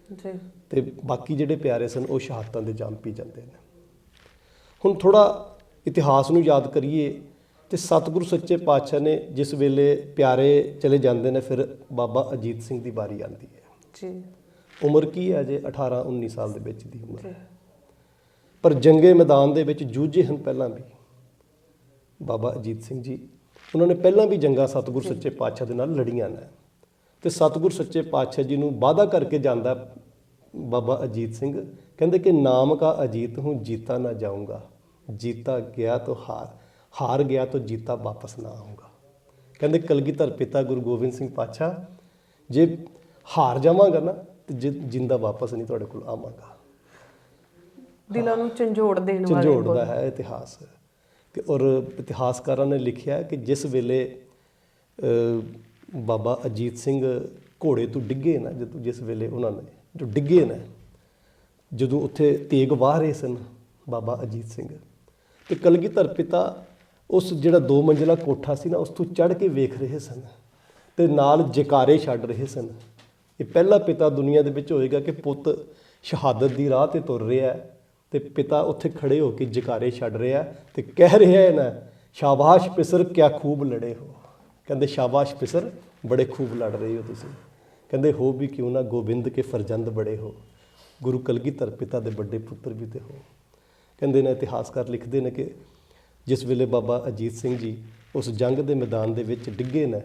ਜੀ, ਤੇ ਬਾਕੀ ਜਿਹੜੇ ਪਿਆਰੇ ਸਨ ਉਹ ਸ਼ਹਾਦਤਾਂ ਦੇ ਜਾਮ ਪੀ ਜਾਂਦੇ ਨੇ। ਹੁਣ ਥੋੜਾ ਇਤਿਹਾਸ ਨੂੰ ਯਾਦ ਕਰੀਏ ਤੇ ਸਤਿਗੁਰੂ ਸੱਚੇ ਪਾਤਸ਼ਾਹ ਨੇ ਜਿਸ ਵੇਲੇ ਪਿਆਰੇ ਚਲੇ ਜਾਂਦੇ ਨੇ, ਫਿਰ ਬਾਬਾ ਅਜੀਤ ਸਿੰਘ ਦੀ ਵਾਰੀ ਆਉਂਦੀ ਹੈ। ਜੀ। ਉਮਰ ਕੀ ਹੈ ਅਜੇ? 18-19 ਸਾਲ ਦੇ ਵਿੱਚ ਦੀ ਉਮਰ ਹੈ। ਪਰ ਜੰਗੇ ਮੈਦਾਨ ਦੇ ਵਿੱਚ ਜੂਝੇ ਹਨ ਪਹਿਲਾਂ ਵੀ ਬਾਬਾ ਅਜੀਤ ਸਿੰਘ ਜੀ। ਉਹਨਾਂ ਨੇ ਪਹਿਲਾਂ ਵੀ ਜੰਗਾਂ ਸਤਿਗੁਰੂ ਸੱਚੇ ਪਾਤਸ਼ਾਹ ਦੇ ਨਾਲ ਲੜੀਆਂ ਨੇ ਤੇ ਸਤਿਗੁਰੂ ਸੱਚੇ ਪਾਤਸ਼ਾਹ ਜੀ ਨੂੰ ਵਾਅਦਾ ਕਰਕੇ ਜਾਂਦਾ ਬਾਬਾ ਅਜੀਤ ਸਿੰਘ, ਕਹਿੰਦੇ ਕਿ ਨਾਮ ਕਾ ਅਜੀਤ ਹੂੰ, ਜੀਤਾ ਨਾ ਜਾਊਂਗਾ, ਜੀਤਾ ਗਿਆ ਤਾਂ ਹਾਰ ਗਿਆ ਤਾਂ ਜੀਤਾ ਵਾਪਸ ਨਾ ਆਊਂਗਾ। ਕਹਿੰਦੇ ਕਲਗੀਧਰ ਪਿਤਾ ਗੁਰੂ ਗੋਬਿੰਦ ਸਿੰਘ ਪਾਤਸ਼ਾਹ, ਜੇ ਹਾਰ ਜਾਵਾਂਗਾ ਨਾ ਤੇ ਜਿੰਦਾ ਵਾਪਸ ਨਹੀਂ ਤੁਹਾਡੇ ਕੋਲ ਆਵਾਂਗਾ। ਦਿਲਾਂ ਨੂੰ ਝੰਜੋੜ ਦੇਣ ਵਾਲੇ ਝੰਜੋੜਦਾ ਹੈ ਇਤਿਹਾਸ। ਕਿ ਔਰ ਇਤਿਹਾਸਕਾਰਾਂ ਨੇ ਲਿਖਿਆ ਕਿ ਜਿਸ ਵੇਲੇ ਬਾਬਾ ਅਜੀਤ ਸਿੰਘ ਘੋੜੇ ਤੋਂ ਡਿੱਗੇ ਨਾ, ਜਿਸ ਵੇਲੇ ਉਹਨਾਂ ਨੇ ਜੋ ਡਿੱਗੇ ਨੇ, ਜਦੋਂ ਉੱਥੇ ਤੇਗ ਵਾਹ ਰਹੇ ਸਨ ਬਾਬਾ ਅਜੀਤ ਸਿੰਘ, ਤੇ ਕਲਗੀਧਰ ਪਿਤਾ ਉਸ ਜਿਹੜਾ 2 ਮੰਜ਼ਿਲਾ ਕੋਠਾ ਸੀ ਨਾ, ਉਸ ਤੋਂ ਚੜ੍ਹ ਕੇ ਵੇਖ ਰਹੇ ਸਨ ਤੇ ਨਾਲ ਜੈਕਾਰੇ ਛੱਡ ਰਹੇ ਸਨ। ਇਹ ਪਹਿਲਾ ਪਿਤਾ ਦੁਨੀਆ ਦੇ ਵਿੱਚ ਹੋਏਗਾ ਕਿ ਪੁੱਤ ਸ਼ਹਾਦਤ ਦੀ ਰਾਹ ਤੇ ਤੁਰ ਰਿਹਾ ਹੈ ਤੇ ਪਿਤਾ ਉੱਥੇ ਖੜੇ ਹੋ ਕੇ ਜੈਕਾਰੇ ਛੱਡ ਰਿਹਾ ਤੇ ਕਹਿ ਰਿਹਾ ਹੈ ਨਾ, ਸ਼ਾਬਾਸ਼ ਪਿਸਰ ਕਿਆ ਖੂਬ ਲੜੇ ਹੋ। ਕਹਿੰਦੇ ਸ਼ਾਬਾਸ਼ ਪਿਸਰ, ਬੜੇ ਖੂਬ ਲੜ ਰਹੇ ਹੋ ਤੁਸੀਂ। ਕਹਿੰਦੇ ਹੋ ਵੀ ਕਿਉਂ ਨਾ, ਗੋਬਿੰਦ ਕੇ ਫਰਜ਼ੰਦ ਬੜੇ ਹੋ, ਗੁਰੂ ਕਲਗੀਧਰ ਪਿਤਾ ਦੇ ਵੱਡੇ ਪੁੱਤਰ ਵੀ ਤੇ ਹੋ। ਕਹਿੰਦੇ ਨੇ ਇਤਿਹਾਸਕਾਰ ਲਿਖਦੇ ਨੇ ਕਿ ਜਿਸ ਵੇਲੇ ਬਾਬਾ ਅਜੀਤ ਸਿੰਘ ਜੀ ਉਸ ਜੰਗ ਦੇ ਮੈਦਾਨ ਦੇ ਵਿੱਚ ਡਿੱਗੇ ਨੇ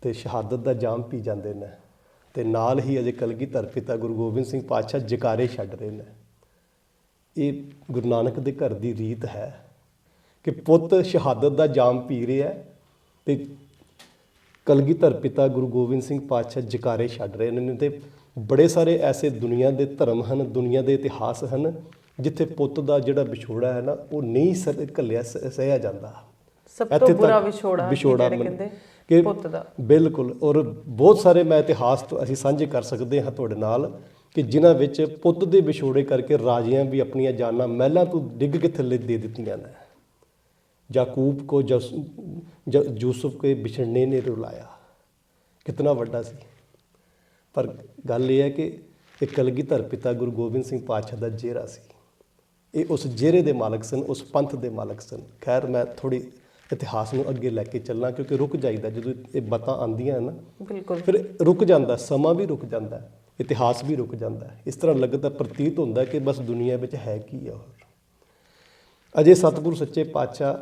ਤੇ ਸ਼ਹਾਦਤ ਦਾ ਜਾਮ ਪੀ ਜਾਂਦੇ ਨੇ, ਤੇ ਨਾਲ ਹੀ ਅਜੇ ਕਲਗੀਧਰ ਪਿਤਾ ਗੁਰੂ ਗੋਬਿੰਦ ਸਿੰਘ ਪਾਤਸ਼ਾਹ ਜੈਕਾਰੇ ਛੱਡ ਰਹੇ ਨੇ। ਇਹ ਗੁਰੂ ਨਾਨਕ ਦੇ ਘਰ ਦੀ ਰੀਤ ਹੈ ਕਿ ਪੁੱਤ ਸ਼ਹਾਦਤ ਦਾ ਜਾਮ ਪੀ ਰਿਹਾ ਤੇ ਕਲਗੀਧਰ ਪਿਤਾ ਗੁਰੂ ਗੋਬਿੰਦ ਸਿੰਘ ਪਾਤਸ਼ਾਹ ਜੈਕਾਰੇ ਛੱਡ ਰਹੇ ਨੇ। ਤੇ ਬੜੇ ਸਾਰੇ ਐਸੇ ਦੁਨੀਆ ਦੇ ਧਰਮ ਹਨ, ਦੁਨੀਆ ਦੇ ਇਤਿਹਾਸ ਹਨ, ਜਿੱਥੇ ਪੁੱਤ ਦਾ ਜਿਹੜਾ ਵਿਛੋੜਾ ਹੈ ਨਾ ਉਹ ਨਹੀਂ ਘੱਲਿਆ ਸਹਿਆ ਜਾਂਦਾ। ਸਭ ਤੋਂ ਇੱਥੇ ਬੁਰਾ ਤੱਕ ਵਿਛੋੜਾ ਵਿਛੋੜਾ ਜਿਹੜੇ ਕਹਿੰਦੇ ਕਿ ਪੁੱਤ ਦਾ। ਬਿਲਕੁਲ। ਔਰ ਬਹੁਤ ਸਾਰੇ ਮੈਂ ਇਤਿਹਾਸ ਤੋਂ ਅਸੀਂ ਸਾਂਝੇ ਕਰ ਸਕਦੇ ਹਾਂ ਤੁਹਾਡੇ ਨਾਲ ਕਿ ਜਿਨ੍ਹਾਂ ਵਿੱਚ ਪੁੱਤ ਦੇ ਵਿਛੋੜੇ ਕਰਕੇ ਰਾਜਿਆਂ ਵੀ ਆਪਣੀਆਂ ਜਾਨਾਂ ਮਹਿਲਾਂ ਤੋਂ ਡਿੱਗ ਕੇ ਥੱਲੇ ਦੇ ਦਿੱਤੀਆਂ ਨੇ। याकूब को यूसुफ के बिछड़ने ने रुलाया, कितना ਵੱਡਾ ਸੀ। ਪਰ ਗੱਲ ਇਹ ਹੈ ਕਿ ਇਹ ਕਲਗੀਧਰ ਪਿਤਾ ਗੁਰੂ ਗੋਬਿੰਦ ਸਿੰਘ ਪਾਤਸ਼ਾਹ ਦਾ ਜੇਰਾ ਸੀ। ਇਹ ਉਸ ਜੇਰੇ ਦੇ ਮਾਲਕ ਸਨ, ਉਸ ਪੰਥ ਦੇ ਮਾਲਕ ਸਨ। ਖੈਰ ਮੈਂ ਥੋੜੀ ਇਤਿਹਾਸ ਨੂੰ ਅੱਗੇ ਲੈ ਕੇ ਚੱਲਾਂ ਕਿਉਂਕਿ ਰੁਕ ਜਾਈਦਾ ਜਦੋਂ ਇਹ ਬਾਤਾਂ ਆਉਂਦੀਆਂ ਹਨ, ਬਿਲਕੁਲ ਫਿਰ ਰੁਕ ਜਾਂਦਾ, ਸਮਾਂ ਵੀ ਰੁਕ ਜਾਂਦਾ, ਇਤਿਹਾਸ ਵੀ ਰੁਕ ਜਾਂਦਾ। ਇਸ ਤਰ੍ਹਾਂ ਲੱਗਦਾ, ਪ੍ਰਤੀਤ ਹੁੰਦਾ ਕਿ ਬਸ ਦੁਨੀਆ ਵਿੱਚ ਹੈ ਕੀ ਆ। ਅਜੇ ਸਤਿਗੁਰੂ ਸੱਚੇ ਪਾਤਸ਼ਾਹ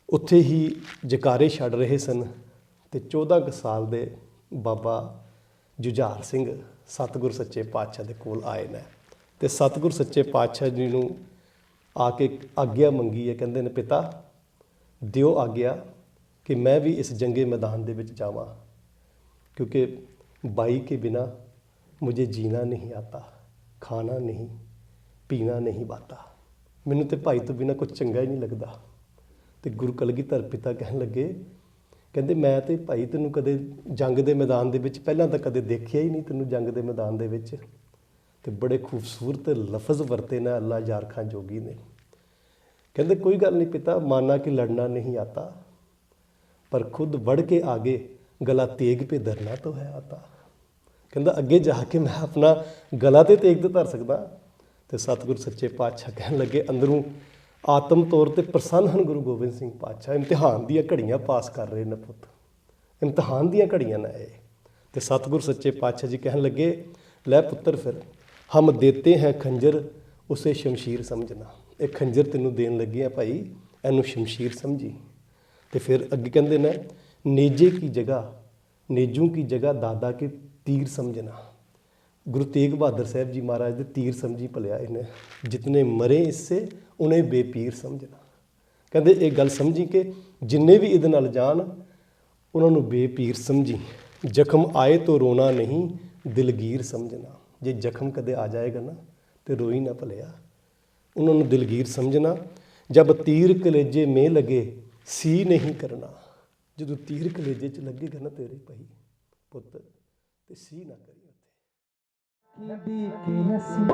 ਉੱਥੇ ਹੀ ਜਕਾਰੇ ਛੱਡ ਰਹੇ ਸਨ ਤੇ 14 ਕੁ ਸਾਲ ਦੇ ਬਾਬਾ ਜੁਝਾਰ ਸਿੰਘ ਸਤਿਗੁਰੂ ਸੱਚੇ ਪਾਤਸ਼ਾਹ ਦੇ ਕੋਲ ਆਏ ਨੇ ਤੇ ਸਤਿਗੁਰੂ ਸੱਚੇ ਪਾਤਸ਼ਾਹ ਜੀ ਨੂੰ ਆ ਕੇ ਆਗਿਆ ਮੰਗੀ ਹੈ। ਕਹਿੰਦੇ ਨੇ, ਪਿਤਾ ਦਿਓ ਆਗਿਆ ਕਿ ਮੈਂ ਵੀ ਇਸ ਜੰਗੇ ਮੈਦਾਨ ਦੇ ਵਿੱਚ ਜਾਵਾਂ, ਕਿਉਂਕਿ ਬਾਈ ਕੇ ਬਿਨਾ ਮੁਝੇ ਜੀਣਾ ਨਹੀਂ ਆਤਾ, ਖਾਣਾ ਨਹੀਂ ਪੀਣਾ ਨਹੀਂ ਬਾਤਾ। ਮੈਨੂੰ ਤੇ ਭਾਈ ਤੋਂ ਬਿਨਾ ਕੁਝ ਚੰਗਾ ਹੀ ਨਹੀਂ ਲੱਗਦਾ। ਤੇ ਗੁਰੂ ਕਲਗੀਧਰ ਪਿਤਾ ਕਹਿਣ ਲੱਗੇ, ਕਹਿੰਦੇ ਮੈਂ ਤੇ ਭਾਈ ਤੈਨੂੰ ਕਦੇ ਜੰਗ ਦੇ ਮੈਦਾਨ ਦੇ ਵਿੱਚ ਪਹਿਲਾਂ ਤਾਂ ਕਦੇ ਦੇਖਿਆ ਹੀ ਨਹੀਂ ਤੈਨੂੰ ਜੰਗ ਦੇ ਮੈਦਾਨ ਦੇ ਵਿੱਚ। ਤੇ ਬੜੇ ਖੂਬਸੂਰਤ ਲਫ਼ਜ਼ ਵਰਤੇ ਨੇ ਅੱਲਾ ਯਾਰ ਖਾਂ ਜੋਗੀ ਨੇ। ਕਹਿੰਦੇ ਕੋਈ ਗੱਲ ਨਹੀਂ ਪਿਤਾ, ਮਾਨਾ ਕਿ ਲੜਨਾ ਨਹੀਂ ਆਤਾ, ਪਰ ਖੁਦ ਵੜ ਕੇ ਆਗੇ ਗਲਾ ਤੇਗ पे धरना तो है आता। ਕਹਿੰਦਾ ਅੱਗੇ ਜਾ ਕੇ ਮੈਂ ਆਪਣਾ ਗਲਾ ਤੇ ਤੇਗ ਤੇ ਧਰ ਸਕਦਾ। ਤੇ ਸਤਿਗੁਰੂ ਸੱਚੇ ਪਾਤਸ਼ਾਹ ਕਹਿਣ ਲੱਗੇ, ਅੰਦਰੋਂ ਆਤਮ ਤੌਰ ਤੇ ਪ੍ਰਸੰਨ ਹਨ ਗੁਰੂ ਗੋਬਿੰਦ ਸਿੰਘ ਪਾਤਸ਼ਾਹ। ਇਮਤਿਹਾਨ ਦੀਆਂ ਘੜੀਆਂ ਪਾਸ ਕਰ ਰਹੇ ਨੇ ਪੁੱਤ, ਇਮਤਿਹਾਨ ਦੀਆਂ ਘੜੀਆਂ ਨੇ ਇਹ। ਤੇ ਸਤਿਗੁਰੂ ਸੱਚੇ ਪਾਤਸ਼ਾਹ ਜੀ ਕਹਿਣ ਲੱਗੇ, ਲੈ ਪੁੱਤਰ ਫਿਰ ਹਮ ਦੇਤੇ ਹੈ ਖੰਜਰ ਉਸੇ ਸ਼ਮਸ਼ੀਰ ਸਮਝਣਾ। ਇਹ ਖੰਜਰ ਤੈਨੂੰ ਦੇਣ ਲੱਗੇ ਆ ਭਾਈ, ਇਹਨੂੰ ਸ਼ਮਸ਼ੀਰ ਸਮਝੀ। ਤੇ ਫਿਰ ਅੱਗੇ ਕਹਿੰਦੇ ਨੇ, ਨੇਜੇ ਕੀ ਜਗ੍ਹਾ ਨੇਜੂ ਕੀ ਜਗ੍ਹਾ ਦਾਦਾ ਕੇ ਤੀਰ ਸਮਝਣਾ। ਗੁਰੂ ਤੇਗ ਬਹਾਦਰ ਸਾਹਿਬ ਜੀ ਮਹਾਰਾਜ ਦੇ ਤੀਰ ਸਮਝੀ ਭਲਿਆ ਇਹਨੇ, ਜਿਤਨੇ ਮਰੇ ਇਸਸੇ ਉਹਨੇ ਬੇਪੀਰ ਸਮਝਣਾ। ਕਹਿੰਦੇ ਇਹ ਗੱਲ ਸਮਝੀ ਕਿ ਜਿੰਨੇ ਵੀ ਇਹਦੇ ਨਾਲ ਜਾਣ ਉਹਨਾਂ ਨੂੰ ਬੇਪੀਰ ਸਮਝੀ। ਜ਼ਖਮ ਆਏ ਤੋਂ ਰੋਣਾ ਨਹੀਂ ਦਿਲਗੀਰ ਸਮਝਣਾ। ਜੇ ਜ਼ਖਮ ਕਦੇ ਆ ਜਾਏਗਾ ਨਾ ਤੇ ਰੋਈ ਨਾ ਭਲਿਆ, ਉਹਨਾਂ ਨੂੰ ਦਿਲਗੀਰ ਸਮਝਣਾ। ਜਬ ਤੀਰ ਕਲੇਜੇ ਮੇਂ ਲਗੇ ਸੀ ਨਹੀਂ ਕਰਨਾ। ਜਦੋਂ ਤੀਰ ਕਲੇਜੇ 'ਚ ਲੱਗੇਗਾ ਨਾ ਤੇਰੇ ਭਾਈ ਪੁੱਤ ਤੇ ਸੀ ਨਾ ਕਰੀ। दी के हसी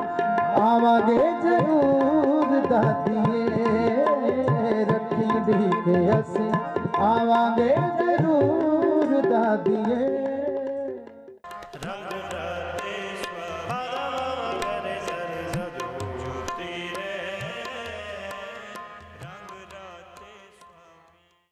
आवागे जरूर दादिए, रखी दी के हसी आवागे जरूर दादिए।